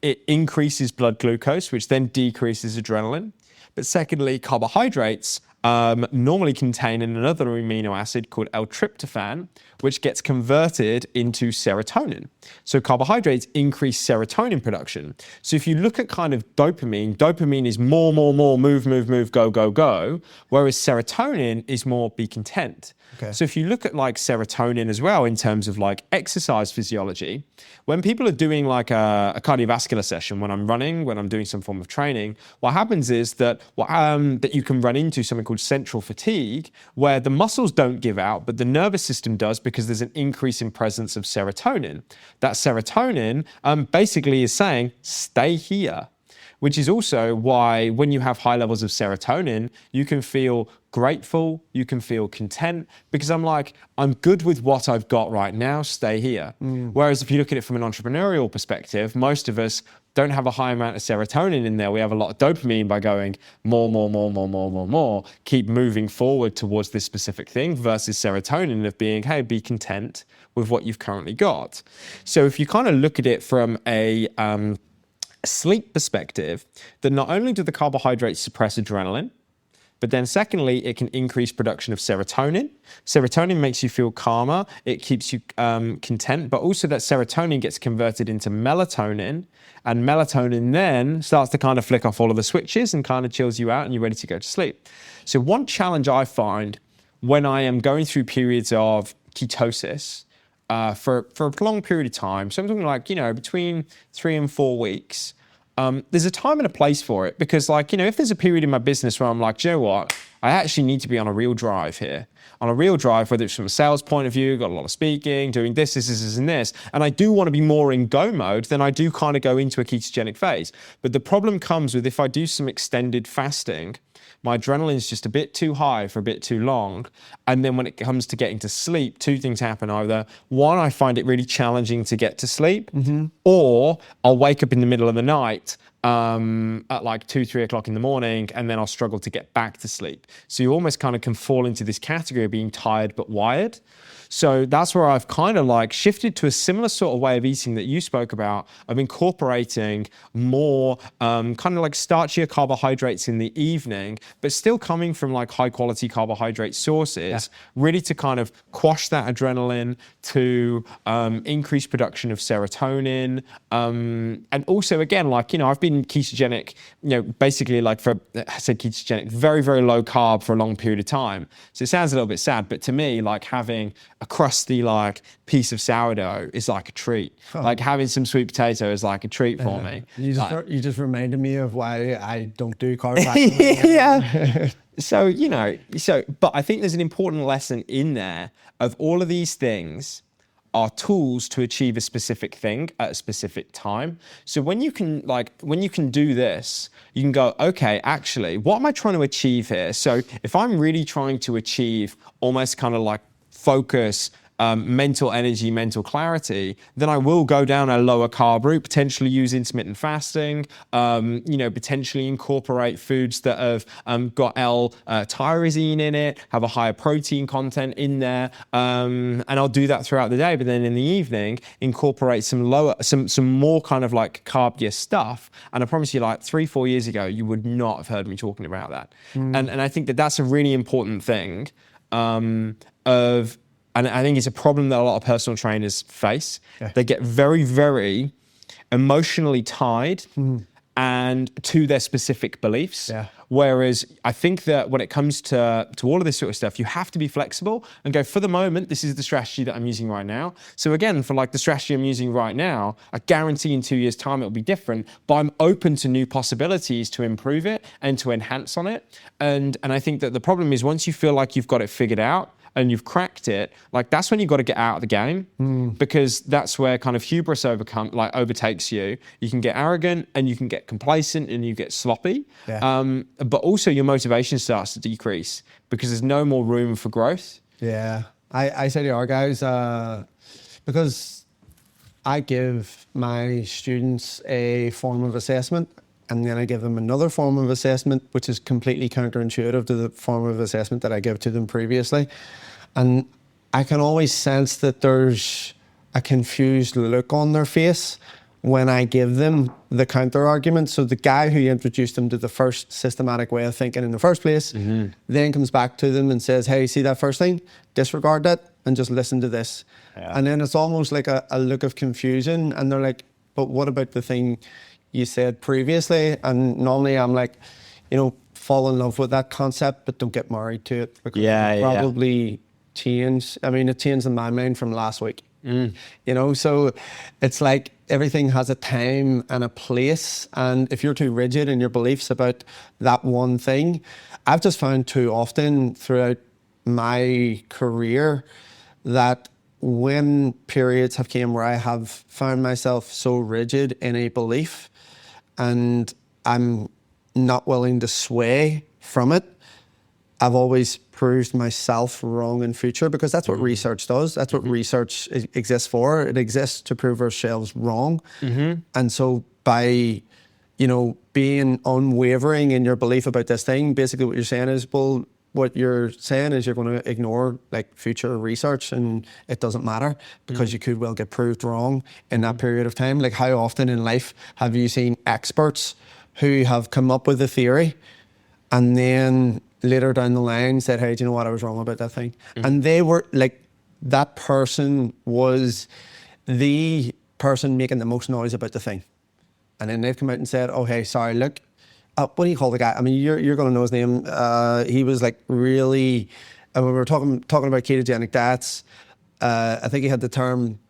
it increases blood glucose, which then decreases adrenaline. But secondly, carbohydrates normally contain another amino acid called L-tryptophan, which gets converted into serotonin. So carbohydrates increase serotonin production. So if you look at kind of dopamine is more, move, go, whereas serotonin is more be content. Okay. So if you look at like serotonin as well in terms of like exercise physiology, when people are doing like a cardiovascular session, when I'm running, when I'm doing some form of training, what happens is that that you can run into something called central fatigue, where the muscles don't give out, but the nervous system does, because there's an increase in presence of serotonin. That serotonin basically is saying, stay here. which is also why when you have high levels of serotonin, you can feel grateful, you can feel content, because I'm good with what I've got right now, stay here. Whereas if you look at it from an entrepreneurial perspective, most of us don't have a high amount of serotonin in there. We have a lot of dopamine by going more, keep moving forward towards this specific thing, versus serotonin of being, hey, be content with what you've currently got. So if you kind of look at it from a sleep perspective, then not only do the carbohydrates suppress adrenaline, but then secondly, it can increase production of serotonin. Serotonin makes you feel calmer. It keeps you content, but also that serotonin gets converted into melatonin, and melatonin then starts to kind of flick off all of the switches and kind of chills you out and you're ready to go to sleep. So one challenge I find when I am going through periods of ketosis for a long period of time, so I'm talking between 3 and 4 weeks, there's a time and a place for it, because if there's a period in my business where I'm like, do you know what? I actually need to be on a real drive here. On a real drive, whether it's from a sales point of view, got a lot of speaking, doing this, and this, and I do want to be more in go mode, then I do kind of go into a ketogenic phase. But the problem comes with if I do some extended fasting, my adrenaline is just a bit too high for a bit too long. And then when it comes to getting to sleep, two things happen. Either one, I find it really challenging to get to sleep, or I'll wake up in the middle of the night at like 2-3 o'clock in the morning, and then I'll struggle to get back to sleep. So you almost kind of can fall into this category of being tired but wired. So that's where I've kind of shifted to a similar sort of way of eating that you spoke about, of incorporating more kind of starchier carbohydrates in the evening, but still coming from high quality carbohydrate sources, really to kind of quash that adrenaline, to increase production of serotonin. And also again, I've been ketogenic, basically I said ketogenic, very, very low carb for a long period of time. So it sounds a little bit sad, but to me, having a crusty piece of sourdough is like a treat. Having some sweet potato is like a treat for me. You just reminded me of why I don't do carb yeah. But I think there's an important lesson in there of all of these things are tools to achieve a specific thing at a specific time. So when you can do this, you can go, okay, actually, what am I trying to achieve here? So if I'm really trying to achieve almost kind of focus, mental energy, mental clarity, then I will go down a lower carb route, potentially use intermittent fasting, potentially incorporate foods that have got L-tyrosine in it, have a higher protein content in there, and I'll do that throughout the day. But then in the evening, incorporate some more kind of carbier stuff. And I promise you, 3-4 years ago, you would not have heard me talking about that. And I think that that's a really important thing. And I think it's a problem that a lot of personal trainers face. Yeah. They get very, very emotionally tied and to their specific beliefs. Yeah. Whereas I think that when it comes to all of this sort of stuff, you have to be flexible and go, for the moment, this is the strategy that I'm using right now. So again, for the strategy I'm using right now, I guarantee in 2 years' time it'll be different, but I'm open to new possibilities to improve it and to enhance on it. And I think that the problem is once you feel like you've got it figured out, and you've cracked it, that's when you've got to get out of the game, because that's where kind of hubris overtakes you. You can get arrogant and you can get complacent and you get sloppy, but also your motivation starts to decrease because there's no more room for growth. Yeah, I say to our guys, because I give my students a form of assessment, and then I give them another form of assessment, which is completely counterintuitive to the form of assessment that I gave to them previously. And I can always sense that there's a confused look on their face when I give them the counter argument. So the guy who introduced them to the first systematic way of thinking in the first place, then comes back to them and says, hey, see that first thing? Disregard that and just listen to this. Yeah. And then it's almost like a look of confusion. And they're like, but what about the thing you said previously? And normally I'm like, fall in love with that concept, but don't get married to it, because it probably change. I mean, it changed in my mind from last week. So it's like everything has a time and a place, and if you're too rigid in your beliefs about that one thing, I've just found too often throughout my career that when periods have came where I have found myself so rigid in a belief, and I'm not willing to sway from it. I've always proved myself wrong in future, because that's what research does. That's what research exists for. It exists to prove ourselves wrong. And so by, being unwavering in your belief about this thing, basically what you're saying is, well, what you're saying is you're going to ignore like future research, and it doesn't matter because you could well get proved wrong in that period of time. Like, how often in life have you seen experts who have come up with a theory and then later down the line said, hey, do you know what, I was wrong about that thing? And they were like, that person was the person making the most noise about the thing. And then they've come out and said, oh, hey, sorry, look, what do you call the guy? I mean, you're going to know his name. He was like really, when we were talking about ketogenic diets, I think he had the term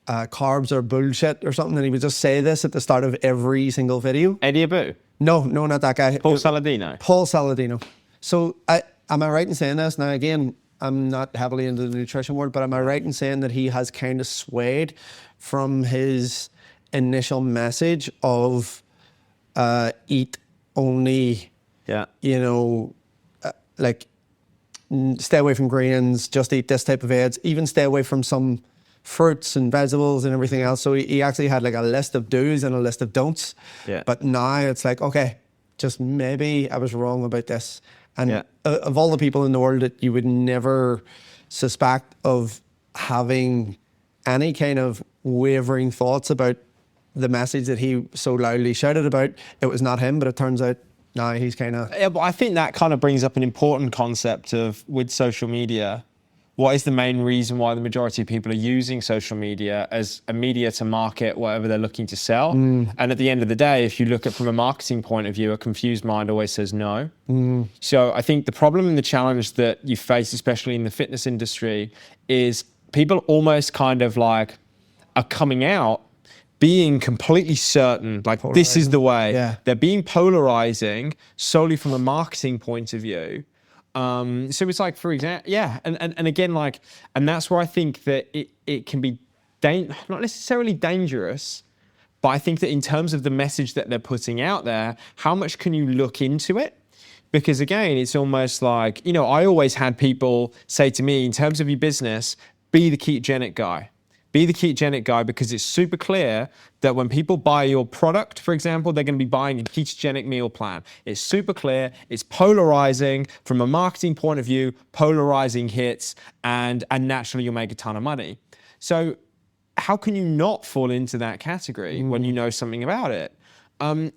carbs are bullshit or something, and he would just say this at the start of every single video. Eddie Abu? No, not that guy. Paul Saladino? Paul Saladino. So am I right in saying this? Now, again, I'm not heavily into the nutrition world, but am I right in saying that he has kind of swayed from his initial message of eat only, like stay away from grains, just eat this type of eggs, even stay away from some fruits and vegetables and everything else. So he actually had like a list of do's and a list of don'ts. Yeah. But now it's like, okay, just maybe I was wrong about this. And of all the people in the world that you would never suspect of having any kind of wavering thoughts about the message that he so loudly shouted about, it was not him, but it turns out now he's kind of... Yeah, but I think that kind of brings up an important concept of, with social media, what is the main reason why the majority of people are using social media as a media to market whatever they're looking to sell? And at the end of the day, if you look at from a marketing point of view, a confused mind always says no. So I think the problem and the challenge that you face, especially in the fitness industry, is people almost kind of like are coming out being completely certain, like this is the way. Yeah. They're being polarizing solely from a marketing point of view. So it's like, for example, and again, like, and that's where I think that it can be not necessarily dangerous, but I think that in terms of the message that they're putting out there, how much can you look into it? Because again, it's almost like, I always had people say to me, in terms of your business, be the ketogenic guy. Be the ketogenic guy, because it's super clear that when people buy your product, for example, they're going to be buying a ketogenic meal plan. It's super clear. It's polarizing from a marketing point of view, polarizing hits, and naturally you'll make a ton of money. So how can you not fall into that category when you know something about it?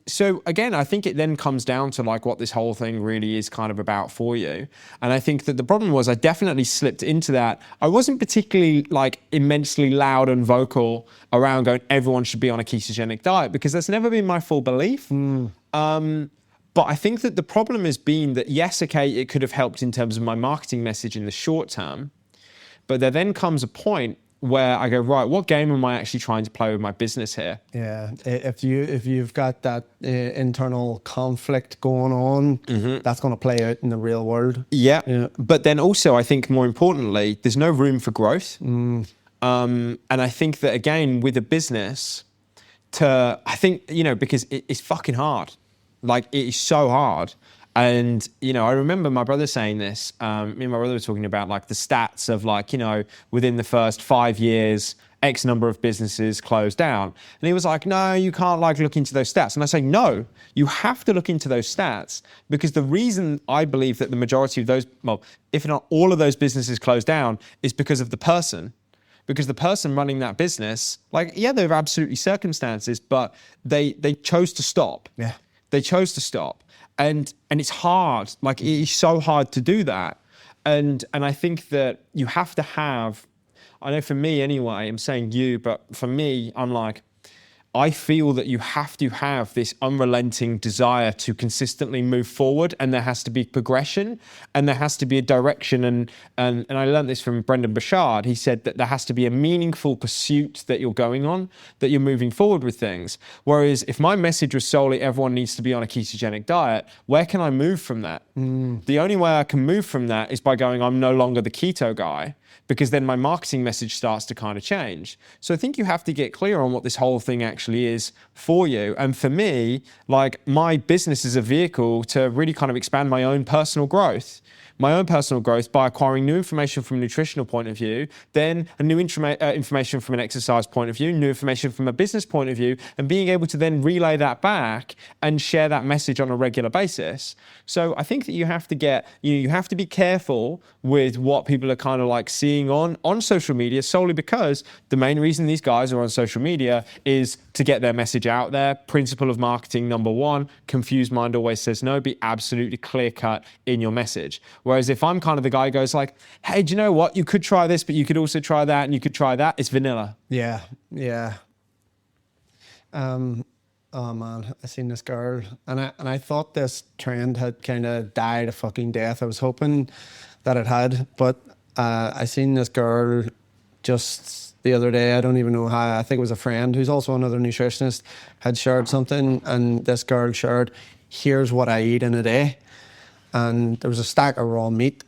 So again, I think it then comes down to like what this whole thing really is kind of about for you. And I think that the problem was I definitely slipped into that. I wasn't particularly like immensely loud and vocal around going, everyone should be on a ketogenic diet, because that's never been my full belief. But I think that the problem has been that, yes, okay, it could have helped in terms of my marketing message in the short term, but there then comes a point where I go, right, what game am I actually trying to play with my business here? Yeah, if you've got that internal conflict going on, that's going to play out in the real world. Yeah, but then also I think more importantly, there's no room for growth. And I think that again, with a business, I think, because it's fucking hard. Like, it is so hard. And, I remember my brother saying this. Me and my brother were talking about like the stats of like, within the first 5 years, X number of businesses closed down. And he was like, no, you can't like look into those stats. And I say, no, you have to look into those stats, because the reason I believe that the majority of those, well, if not all of those businesses closed down, is because of the person. Because the person running that business, like, yeah, there are absolutely circumstances, but they chose to stop. Yeah. They chose to stop. And it's hard, like it is so hard to do that. And I think that you have to have, I know for me anyway, I'm saying you, but for me, I'm like, I feel that you have to have this unrelenting desire to consistently move forward, and there has to be progression, and there has to be a direction. And I learned this from Brendan Burchard. He said that there has to be a meaningful pursuit that you're going on, that you're moving forward with things. Whereas if my message was solely everyone needs to be on a ketogenic diet, where can I move from that? The only way I can move from that is by going, I'm no longer the keto guy. because then my marketing message starts to kind of change. So I think you have to get clear on what this whole thing actually is for you. And for me, like, my business is a vehicle to really kind of expand my own personal growth by acquiring new information from a nutritional point of view, then a new information from an exercise point of view, new information from a business point of view, and being able to then relay that back and share that message on a regular basis. So I think that you have to you have to be careful with what people are kind of like seeing on social media, solely because the main reason these guys are on social media is to get their message out there. Principle of marketing number one, confused mind always says no, be absolutely clear cut in your message. Whereas if I'm kind of the guy who goes like, hey, do you know what? You could try this, but you could also try that, and you could try that. It's vanilla. Yeah. Oh man, I seen this girl, and I thought this trend had kind of died a fucking death. I was hoping that it had, but I seen this girl just the other day. I don't even know how. I think it was a friend who's also another nutritionist had shared something, and this girl shared, "Here's what I eat in a day." And there was a stack of raw meat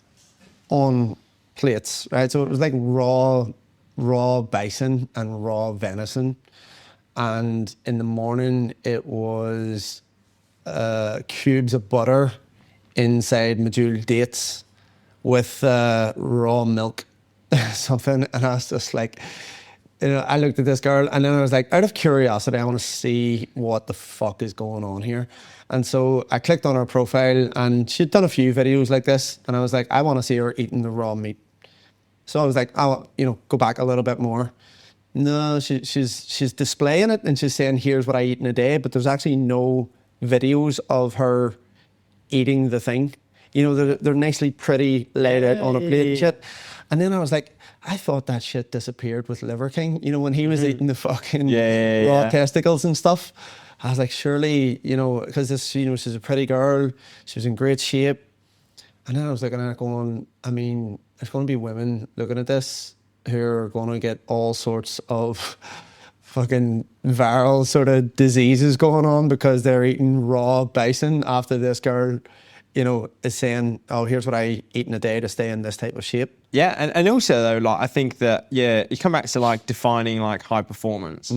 on plates, right? So it was like raw bison and raw venison. And in the morning, it was cubes of butter inside medjool dates with raw milk, something. And I was just like, I looked at this girl, and then I was like, out of curiosity, I want to see what the fuck is going on here. And so I clicked on her profile, and she'd done a few videos like this, and I was like, I want to see her eating the raw meat. So I was like, I'll go back a little bit more. No, she's displaying it, and she's saying, here's what I eat in a day, but there's actually no videos of her eating the thing. They're nicely pretty laid out on a plate and shit. And then I was like, I thought that shit disappeared with Liver King, when he was eating the fucking raw testicles and stuff. I was like, surely, because this, she's a pretty girl, she was in great shape. And then I was looking at it going, I mean, there's going to be women looking at this who are going to get all sorts of fucking viral sort of diseases going on because they're eating raw bison after this girl, is saying, oh, here's what I eat in a day to stay in this type of shape. Yeah, and also though, like, I think that, you come back to like defining like high performance.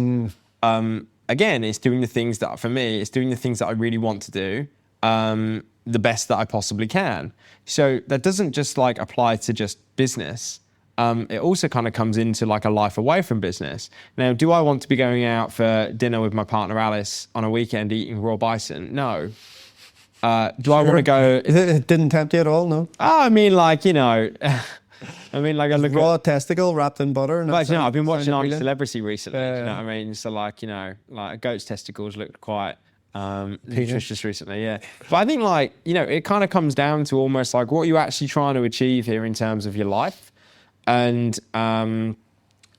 Again, it's doing the things that, for me, it's doing the things that I really want to do, the best that I possibly can. So that doesn't just like apply to just business. It also kind of comes into like a life away from business. Now, do I want to be going out for dinner with my partner Alice on a weekend eating raw bison? No. Do I want to go? It didn't tempt you at all, no? I mean, like, I look raw testicle wrapped in butter. And I've been watching I'm a Celebrity recently. You know what I mean? So like, like a goat's testicles looked quite nutritious recently, yeah. But I think like, it kind of comes down to almost like what you're actually trying to achieve here in terms of your life. And, I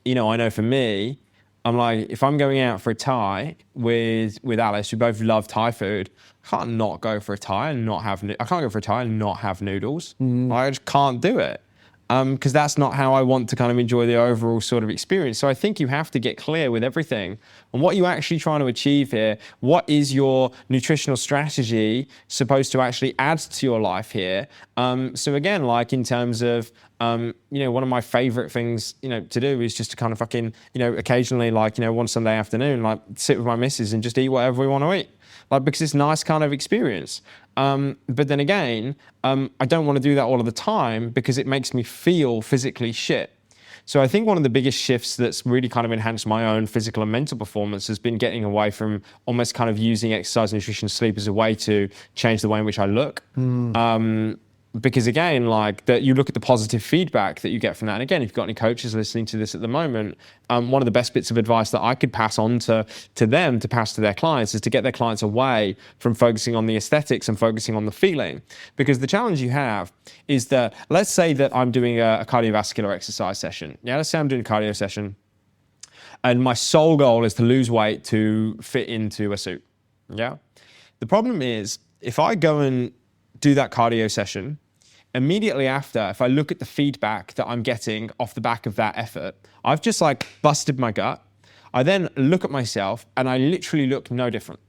know for me, I'm like, if I'm going out for a Thai with Alice, we both love Thai food, I can't not go for a Thai and not have, I can't go for a Thai and not have noodles. I just can't do it. Because that's not how I want to kind of enjoy the overall sort of experience. So I think you have to get clear with everything on what you're actually trying to achieve here. What is your nutritional strategy supposed to actually add to your life here? So again, like in terms of, one of my favorite things, to do is just to kind of fucking, occasionally like, one Sunday afternoon, like sit with my missus and just eat whatever we want to eat. Like, because it's a nice kind of experience. But then again, I don't want to do that all of the time because it makes me feel physically shit. So I think one of the biggest shifts that's really kind of enhanced my own physical and mental performance has been getting away from almost kind of using exercise, nutrition, sleep as a way to change the way in which I look. Because again, like that, you look at the positive feedback that you get from that. And again, if you've got any coaches listening to this at the moment, one of the best bits of advice that I could pass on to them, to pass to their clients, is to get their clients away from focusing on the aesthetics and focusing on the feeling. Because the challenge you have is that, let's say that I'm doing a cardiovascular exercise session. Yeah, let's say I'm doing a cardio session and my sole goal is to lose weight to fit into a suit. Yeah. The problem is, if I go and do that cardio session, immediately after, if I look at the feedback that I'm getting off the back of that effort, I've just like busted my gut. I then look at myself and I literally look no different.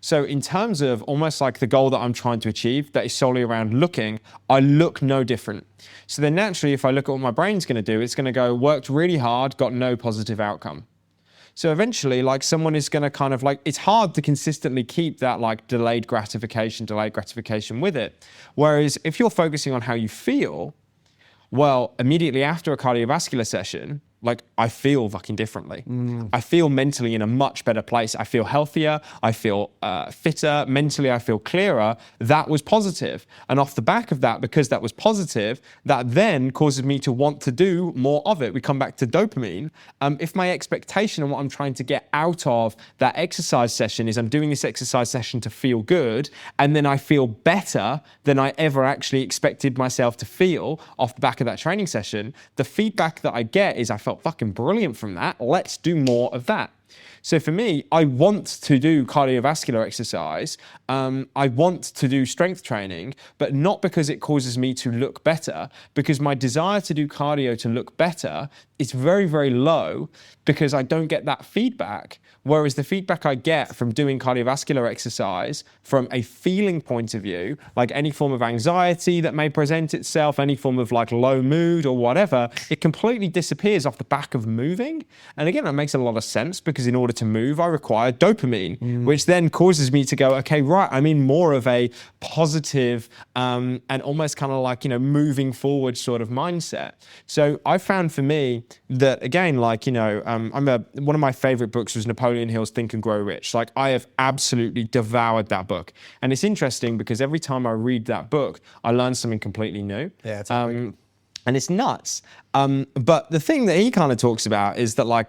So in terms of almost like the goal that I'm trying to achieve that is solely around looking, I look no different. So then naturally, if I look at what my brain's going to do, it's going to go, worked really hard, got no positive outcome. So eventually, like someone is going to kind of like, it's hard to consistently keep that like delayed gratification with it. Whereas if you're focusing on how you feel, well, immediately after a cardiovascular session, like I feel fucking differently. I feel mentally in a much better place. I feel healthier. I feel fitter. Mentally, I feel clearer. That was positive. And off the back of that, because that was positive, that then causes me to want to do more of it. We come back to dopamine. If my expectation and what I'm trying to get out of that exercise session is I'm doing this exercise session to feel good, and then I feel better than I ever actually expected myself to feel off the back of that training session, the feedback that I get is I felt fucking brilliant from that. Let's do more of that. So for me, I want to do cardiovascular exercise. I want to do strength training, but not because it causes me to look better, because my desire to do cardio to look better is very, very low because I don't get that feedback. Whereas the feedback I get from doing cardiovascular exercise from a feeling point of view, like any form of anxiety that may present itself, any form of like low mood or whatever, it completely disappears off the back of moving. And again, that makes a lot of sense because in order to move, I require dopamine, which then causes me to go, okay, right, I'm in more of a positive and almost kind of like, moving forward sort of mindset. So I found for me that, again, like, one of my favorite books was Napoleon Hill's Think and Grow Rich. Like, I have absolutely devoured that book. And it's interesting because every time I read that book, I learn something completely new. Yeah, it's and it's nuts. But the thing that he kind of talks about is that, like,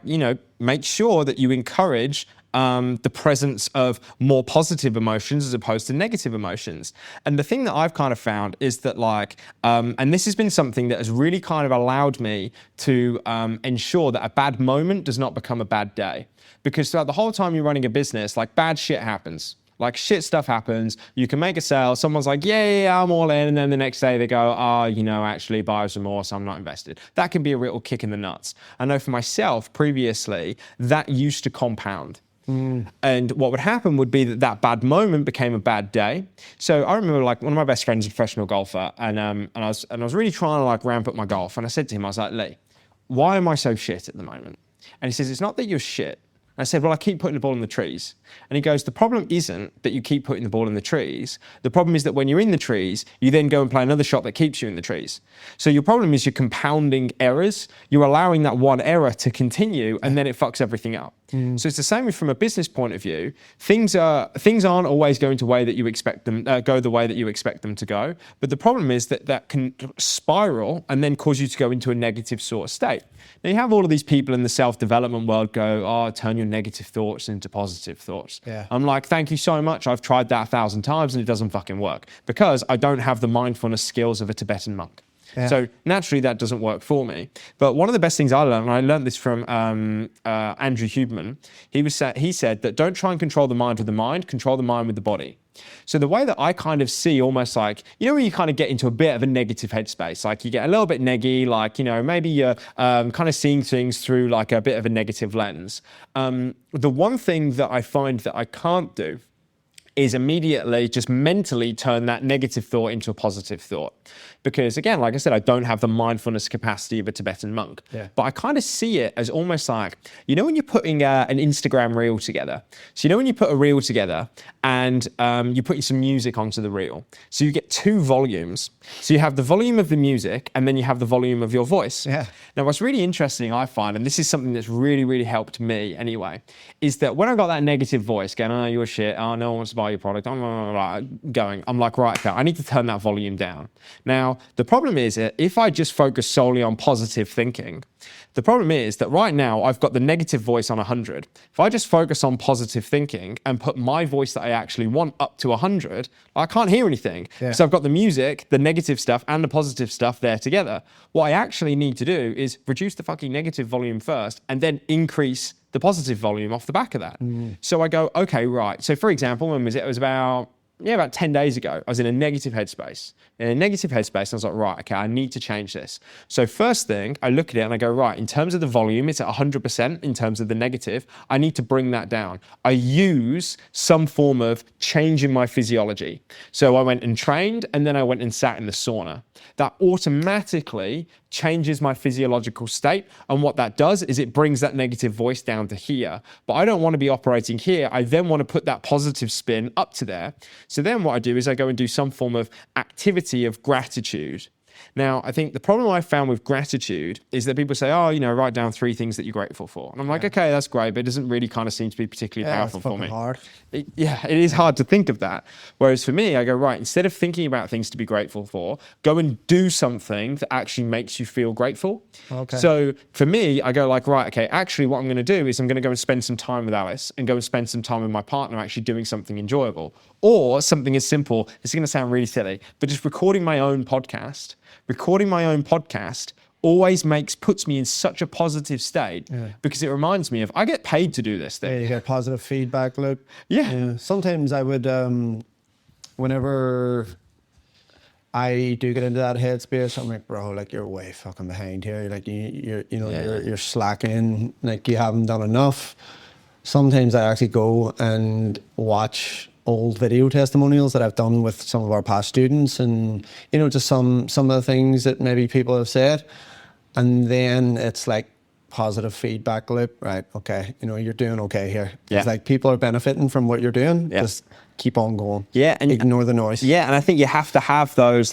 make sure that you encourage the presence of more positive emotions as opposed to negative emotions. And the thing that I've kind of found is that, like, and this has been something that has really kind of allowed me to ensure that a bad moment does not become a bad day. Because throughout the whole time you're running a business, like, bad shit happens. Like, shit stuff happens. You can make a sale. Someone's like, yeah, I'm all in. And then the next day they go, actually, buyer's remorse, I'm not invested. That can be a real kick in the nuts. I know for myself, previously, that used to compound. And what would happen would be that bad moment became a bad day. So I remember, like, one of my best friends is a professional golfer, and I was really trying to, like, ramp up my golf. And I said to him, I was like, Lee, why am I so shit at the moment? And he says, it's not that you're shit. I said, well, I keep putting the ball in the trees. And he goes, the problem isn't that you keep putting the ball in the trees. The problem is that when you're in the trees, you then go and play another shot that keeps you in the trees. So your problem is you're compounding errors. You're allowing that one error to continue, and then it fucks everything up. So it's the same from a business point of view. Things aren't always going to way that you expect them go the way that you expect them to go. But the problem is that can spiral and then cause you to go into a negative sort of state. Now you have all of these people in the self-development world go, turn your negative thoughts into positive thoughts. Yeah. I'm like, thank you so much. I've tried that 1,000 times and it doesn't fucking work because I don't have the mindfulness skills of a Tibetan monk. Yeah. So naturally that doesn't work for me. But one of the best things I learned, and I learned this from Andrew Huberman, he said that don't try and control the mind with the mind, control the mind with the body. So the way that I kind of see almost like, when you kind of get into a bit of a negative headspace, like you get a little bit neggy, like, maybe you're kind of seeing things through like a bit of a negative lens. The one thing that I find that I can't do is immediately just mentally turn that negative thought into a positive thought. Because again, like I said, I don't have the mindfulness capacity of a Tibetan monk. Yeah. But I kind of see it as almost like, when you're putting an Instagram reel together. So when you put a reel together and you're putting some music onto the reel. So you get two volumes. So you have the volume of the music and then you have the volume of your voice. Yeah. Now what's really interesting, I find, and this is something that's really, really helped me anyway, is that when I got that negative voice going, oh, you're shit, oh, no one wants to buy your product, I'm like, right, okay, I need to turn that volume down. Now, the problem is that if I just focus solely on positive thinking, the problem is that right now I've got the negative voice on 100. If I just focus on positive thinking and put my voice that I actually want up to 100, I can't hear anything. Yeah. So I've got the music, the negative stuff, and the positive stuff there together. What I actually need to do is reduce the fucking negative volume first and then increase the positive volume off the back of that. So I go, okay, right. So for example, when was it? It was about about 10 days ago, I was in a negative headspace. And I was like, right, okay, I need to change this. So first thing, I look at it and I go, right, in terms of the volume, it's at 100% in terms of the negative. I need to bring that down. I use some form of change in my physiology. So I went and trained, and then I went and sat in the sauna. That automatically changes my physiological state. And what that does is it brings that negative voice down to here. But I don't want to be operating here. I then want to put that positive spin up to there. So then what I do is I go and do some form of activity of gratitude. Now, I think the problem I found with gratitude is that people say, oh, write down 3 things that you're grateful for. And I'm like, okay, that's great, but it doesn't really kind of seem to be particularly powerful for me. Hard. It is hard to think of that. Whereas for me, I go, right, instead of thinking about things to be grateful for, go and do something that actually makes you feel grateful. Okay. So for me, I go like, right, okay, actually what I'm going to do is I'm going to go and spend some time with Alice and go and spend some time with my partner actually doing something enjoyable. Or something as simple, it's going to sound really silly, but just recording my own podcast always puts me in such a positive state because it reminds me of, I get paid to do this thing. Yeah, you get a positive feedback loop. Yeah. Sometimes I would, whenever I do get into that headspace, I'm like, bro, like you're way fucking behind here. Like you're slacking, like you haven't done enough. Sometimes I actually go and watch old video testimonials that I've done with some of our past students, and just some of the things that maybe people have said, and then it's like positive feedback loop, right? Okay, you're doing okay here. Yeah. It's like people are benefiting from what you're doing. Yeah. Just keep on going. Yeah, and ignore the noise. Yeah, and I think you have to have those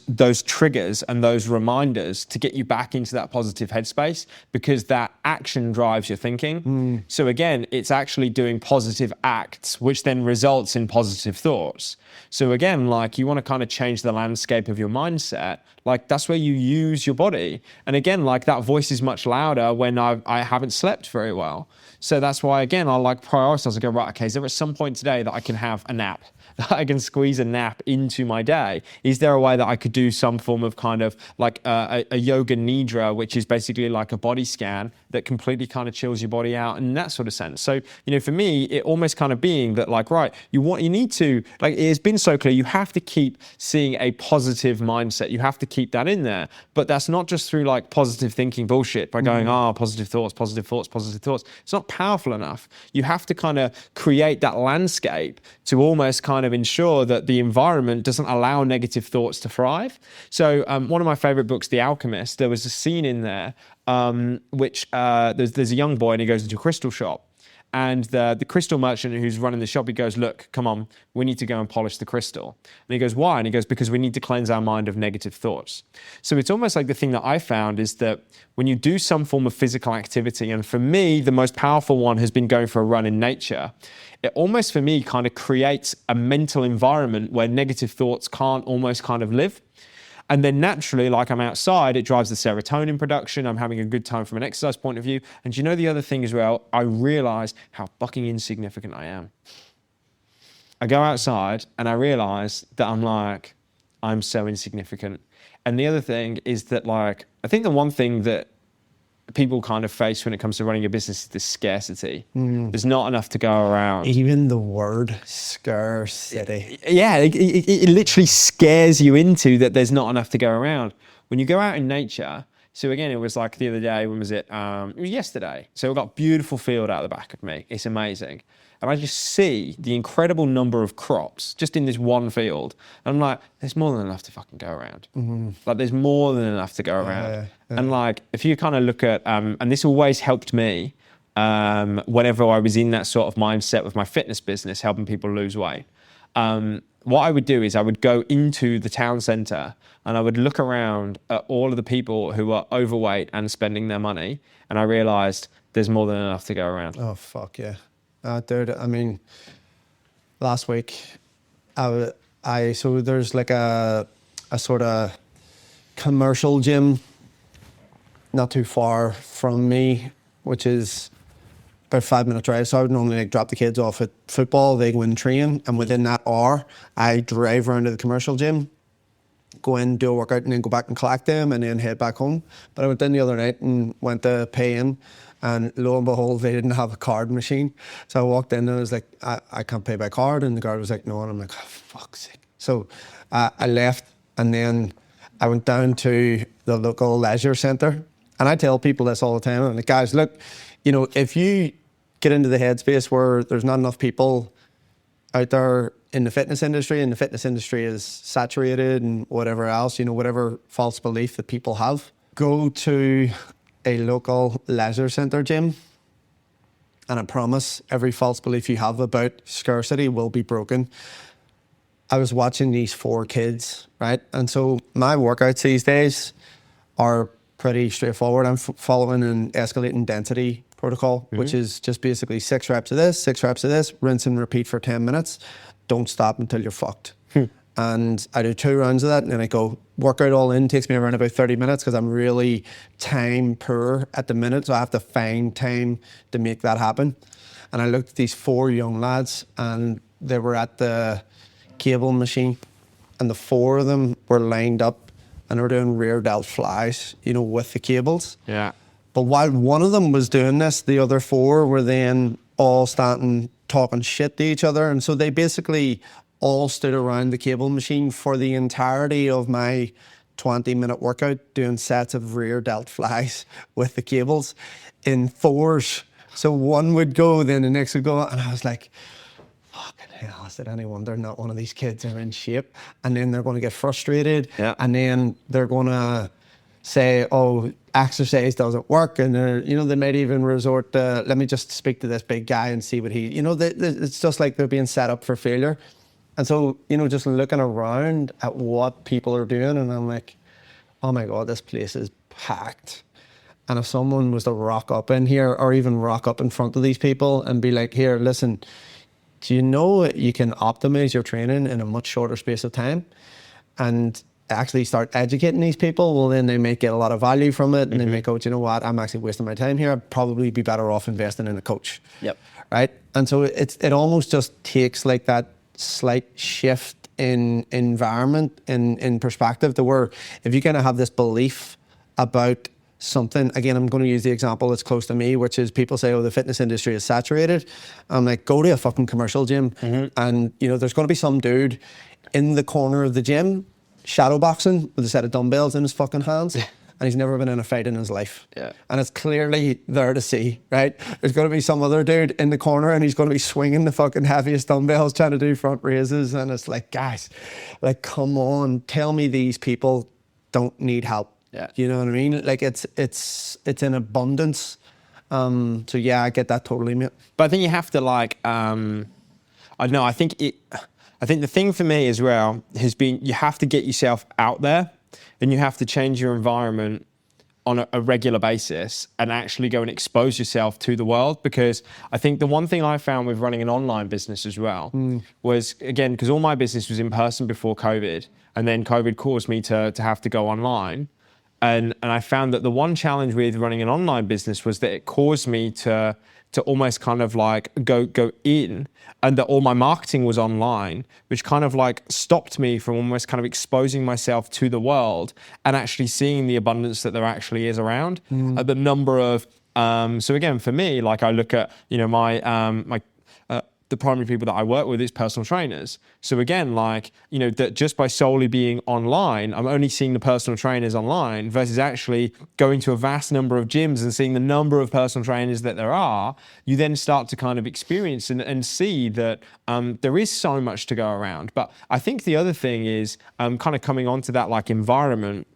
those triggers and those reminders to get you back into that positive headspace, because that action drives your thinking. So again, it's actually doing positive acts, which then results in positive thoughts. So again, like you want to kind of change the landscape of your mindset. Like that's where you use your body. And again, like that voice is much louder when I haven't slept very well. So that's why, again, I like prioritize. I go, right, okay, is there at some point today that I can have a nap? That I can squeeze a nap into my day? Is there a way that I could do some form of kind of like a yoga nidra, which is basically like a body scan that completely kind of chills your body out in that sort of sense? So, for me, it almost kind of being that like, right, you need to, like, it has been so clear, you have to keep seeing a positive mindset. You have to keep that in there. But that's not just through like positive thinking bullshit by going, positive thoughts, positive thoughts, positive thoughts. It's not powerful enough. You have to kind of create that landscape to almost kind of ensure that the environment doesn't allow negative thoughts to thrive. So one of my favorite books, The Alchemist, there was a scene in there which there's a young boy and he goes into a crystal shop. And the crystal merchant who's running the shop, he goes, look, come on, we need to go and polish the crystal. And he goes, why? And he goes, because we need to cleanse our mind of negative thoughts. So it's almost like the thing that I found is that when you do some form of physical activity, and for me, the most powerful one has been going for a run in nature, it almost for me kind of creates a mental environment where negative thoughts can't almost kind of live. And then naturally, like I'm outside, it drives the serotonin production. I'm having a good time from an exercise point of view. And the other thing as well, I realize how fucking insignificant I am. I go outside and I realize that I'm so insignificant. And the other thing is that like, I think the one thing that people kind of face when it comes to running a business is the scarcity. There's not enough to go around. Even the word scarcity. Yeah, it literally scares you into that there's not enough to go around. When you go out in nature, so again, it was like the other day, when was it? It was yesterday. So we've got a beautiful field out the back of me. It's amazing. And I just see the incredible number of crops just in this one field. And I'm like, there's more than enough to fucking go around. Like there's more than enough to go around. Yeah. And like, if you kind of look at, and this always helped me whenever I was in that sort of mindset with my fitness business, helping people lose weight. What I would do is I would go into the town centre and I would look around at all of the people who are overweight and spending their money. And I realised there's more than enough to go around. Oh, fuck yeah. Dude, I mean, last week, so there's like a sort of commercial gym not too far from me, which is about a 5-minute drive. So I would normally like drop the kids off at football, they go and train, and within that hour, I drive around to the commercial gym, go in, do a workout, and then go back and collect them, and then head back home. But I went in the other night and went to pay in, And lo and behold, they didn't have a card machine. So I walked in and I was like, I can't pay by card. And the guard was like, no. And I'm like, oh, fuck's sake. So I left, and then I went down to the local leisure centre. And I tell people this all the time. I'm like, guys, look, you know, if you get into the headspace where there's not enough people out there in the fitness industry, and the fitness industry is saturated and whatever else, you know, whatever false belief that people have, go to a local leisure centre gym, and I promise every false belief you have about scarcity will be broken. I was watching these 4 kids, right? And so my workouts these days are pretty straightforward. I'm following an escalating density protocol, which is just basically 6 reps of this, 6 reps of this, rinse and repeat for 10 minutes. Don't stop until you're fucked. And I do 2 rounds of that, and then I go workout all in. Takes me around about 30 minutes because I'm really time poor at the minute, so I have to find time to make that happen. And I looked at these 4 young lads, and they were at the cable machine, and the 4 of them were lined up, and they were doing rear delt flies, you know, with the cables. Yeah. But while one of them was doing this, the other 4 were then all standing talking shit to each other, and so they basically all stood around the cable machine for the entirety of my 20-minute workout, doing sets of rear delt flies with the cables in 4s. So one would go, then the next would go, and I was like, fucking hell, is it any wonder not one of these kids are in shape? And then they're going to get frustrated, and then they're going to say, oh, exercise doesn't work, and you know, they might even resort to, let me just speak to this big guy and see what he, you know, it's just like they're being set up for failure. And so, you know, just looking around at what people are doing, and I'm like, oh my God, this place is packed. And if someone was to rock up in here, or even rock up in front of these people and be like, here, listen, do you know you can optimize your training in a much shorter space of time? And actually start educating these people, well, then they might get a lot of value from it, and they might go, do you know what, I'm actually wasting my time here. I'd probably be better off investing in a coach. Yep. Right? And so it almost just takes like that slight shift in environment, in perspective, to where if you kind of have this belief about something, again, I'm going to use the example that's close to me, which is people say, oh, the fitness industry is saturated. I'm like, go to a fucking commercial gym, and you know, there's going to be some dude in the corner of the gym shadow boxing with a set of dumbbells in his fucking hands, and he's never been in a fight in his life. And it's clearly there to see, right? There's going to be some other dude in the corner, and he's going to be swinging the fucking heaviest dumbbells, trying to do front raises, and it's like, guys, like, come on, tell me these people don't need help. You know what I mean? Like, it's in abundance. So yeah, I get that totally, mate. But I think you have to, like, I don't know, I think the thing for me as well has been, you have to get yourself out there, and you have to change your environment on a regular basis and actually go and expose yourself to the world. Because I think the one thing I found with running an online business as well was, again, because all my business was in person before COVID, and then COVID caused me to have to go online. And I found that the one challenge with running an online business was that it caused me to almost kind of like go in, and that all my marketing was online, which kind of like stopped me from almost kind of exposing myself to the world and actually seeing the abundance that there actually is around. The number of, so again, for me, like, I look at, you know, the primary people that I work with is personal trainers. So again, like, you know, that just by solely being online, I'm only seeing the personal trainers online versus actually going to a vast number of gyms and seeing the number of personal trainers that there are. You then start to kind of experience and see that there is so much to go around. But I think the other thing is kind of coming onto that, like, environment.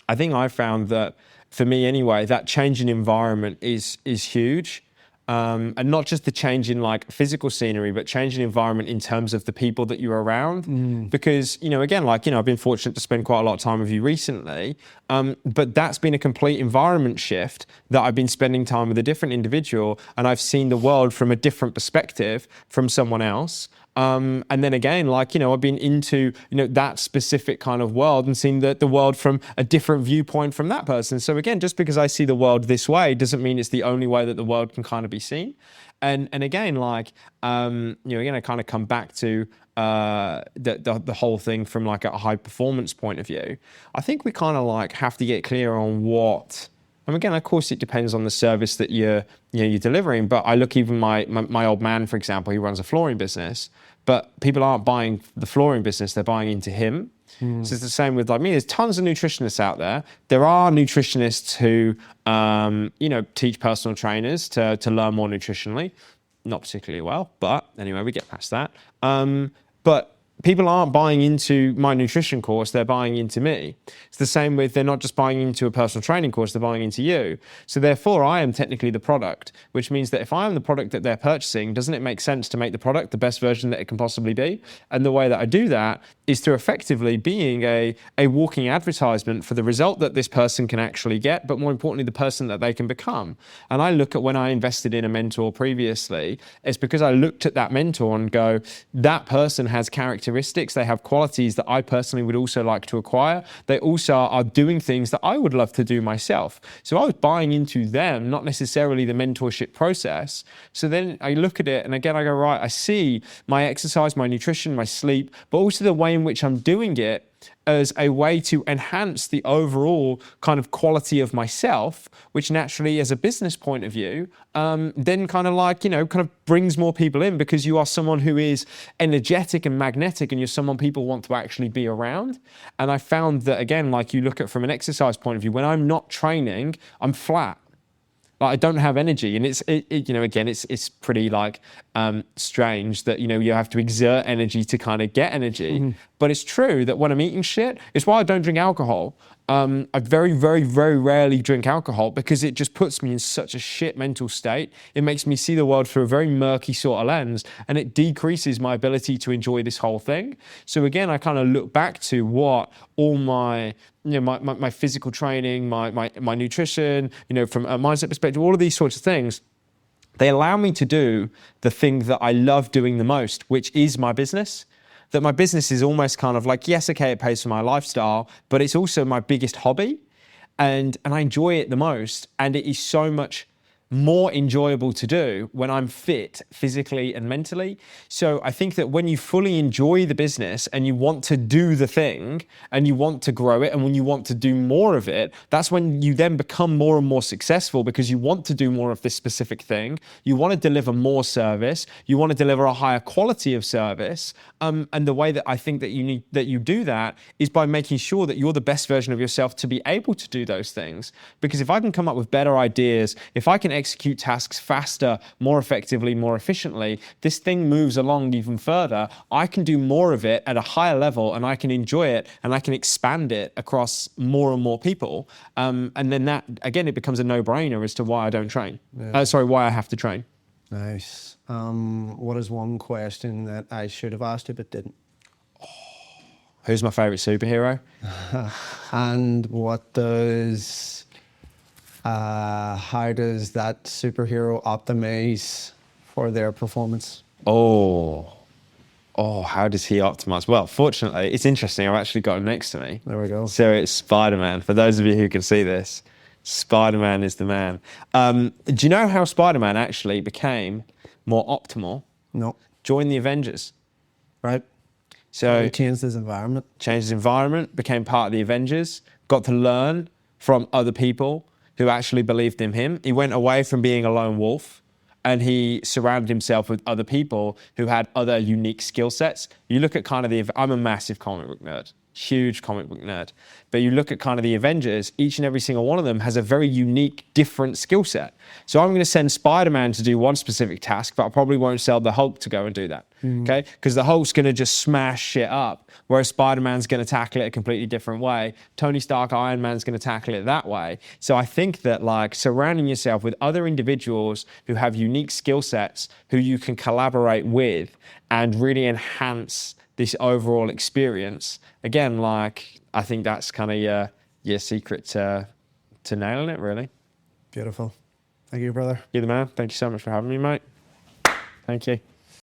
I think I found that, for me anyway, that change in environment is huge. And not just the change in, like, physical scenery, but change in environment in terms of the people that you're around. Because, you know, again, like, you know, I've been fortunate to spend quite a lot of time with you recently, but that's been a complete environment shift, that I've been spending time with a different individual, and I've seen the world from a different perspective from someone else. And then again, like, you know, I've been into, you know, that specific kind of world and seen the world from a different viewpoint from that person. So again, just because I see the world this way doesn't mean it's the only way that the world can kind of be seen. And again, like, you know, again, I kind of come back to the whole thing from, like, a high performance point of view. I think we kind of, like, have to get clear on what And again, of course, it depends on the service that you're delivering. But I look, even my old man, for example, he runs a flooring business, but people aren't buying the flooring business, they're buying into him. So it's the same with like me. There's tons of nutritionists out there. There are nutritionists who, teach personal trainers to learn more nutritionally. Not particularly well, but anyway, we get past that. But people aren't buying into my nutrition course, they're buying into me. It's the same with, they're not just buying into a personal training course, they're buying into you. So therefore, I am technically the product, which means that if I am the product that they're purchasing, doesn't it make sense to make the product the best version that it can possibly be? And the way that I do that is through effectively being a walking advertisement for the result that this person can actually get, but more importantly, the person that they can become. And I look at when I invested in a mentor previously, it's because I looked at that mentor and go, that person has characteristics, they have qualities that I personally would also like to acquire. They also are doing things that I would love to do myself. So I was buying into them, not necessarily the mentorship process. So then I look at it and again, I go, right, I see my exercise, my nutrition, my sleep, but also the way in which I'm doing it as a way to enhance the overall kind of quality of myself, which naturally, as a business point of view, then kind of brings more people in, because you are someone who is energetic and magnetic, and you're someone people want to actually be around. And I found that, again, like you look at from an exercise point of view, when I'm not training, I'm flat. Like I don't have energy, and it's pretty strange that you have to exert energy to kind of get energy. But it's true that when I'm eating shit, it's why I don't drink alcohol. I very, very, very rarely drink alcohol, because it just puts me in such a shit mental state. It makes me see the world through a very murky sort of lens, and it decreases my ability to enjoy this whole thing. So again, I kind of look back to what all my physical training, my nutrition, from a mindset perspective, all of these sorts of things, they allow me to do the thing that I love doing the most, which is my business. That my business is almost kind of like, yes, okay, it pays for my lifestyle, but it's also my biggest hobby, and I enjoy it the most. And it is so much more enjoyable to do when I'm fit physically and mentally. So I think that when you fully enjoy the business and you want to do the thing and you want to grow it, and when you want to do more of it, that's when you then become more and more successful, because you want to do more of this specific thing. You want to deliver more service. You want to deliver a higher quality of service. And the way that I think that you do that is by making sure that you're the best version of yourself to be able to do those things. Because if I can come up with better ideas, if I can execute tasks faster, more effectively, more efficiently, this thing moves along even further. I can do more of it at a higher level, and I can enjoy it, and I can expand it across more and more people. And then that, again, it becomes a no-brainer as to why I don't train. Yeah. Why I have to train. Nice. What is one question that I should have asked you but didn't? Who's my favorite superhero? And how does that superhero optimize for their performance? Oh, how does he optimize? Well, fortunately, it's interesting. I've actually got him next to me. There we go. So it's Spider-Man. For those of you who can see this, Spider-Man is the man. Do you know how Spider-Man actually became more optimal? No. Joined the Avengers. Right. So he changed his environment. Changed his environment, became part of the Avengers, got to learn from other people who actually believed in him. He went away from being a lone wolf, and he surrounded himself with other people who had other unique skill sets. You look at kind of I'm a massive comic book nerd, huge comic book nerd. But you look at kind of the Avengers, each and every single one of them has a very unique, different skill set. So I'm going to send Spider-Man to do one specific task, but I probably won't sell the Hulk to go and do that, okay? Because the Hulk's going to just smash shit up, whereas Spider-Man's going to tackle it a completely different way. Tony Stark, Iron Man's going to tackle it that way. So I think that surrounding yourself with other individuals who have unique skill sets, who you can collaborate with and really enhance this overall experience, again, I think that's kind of your secret to nailing it, really. Beautiful. Thank you, brother. You're the man. Thank you so much for having me, mate. Thank you.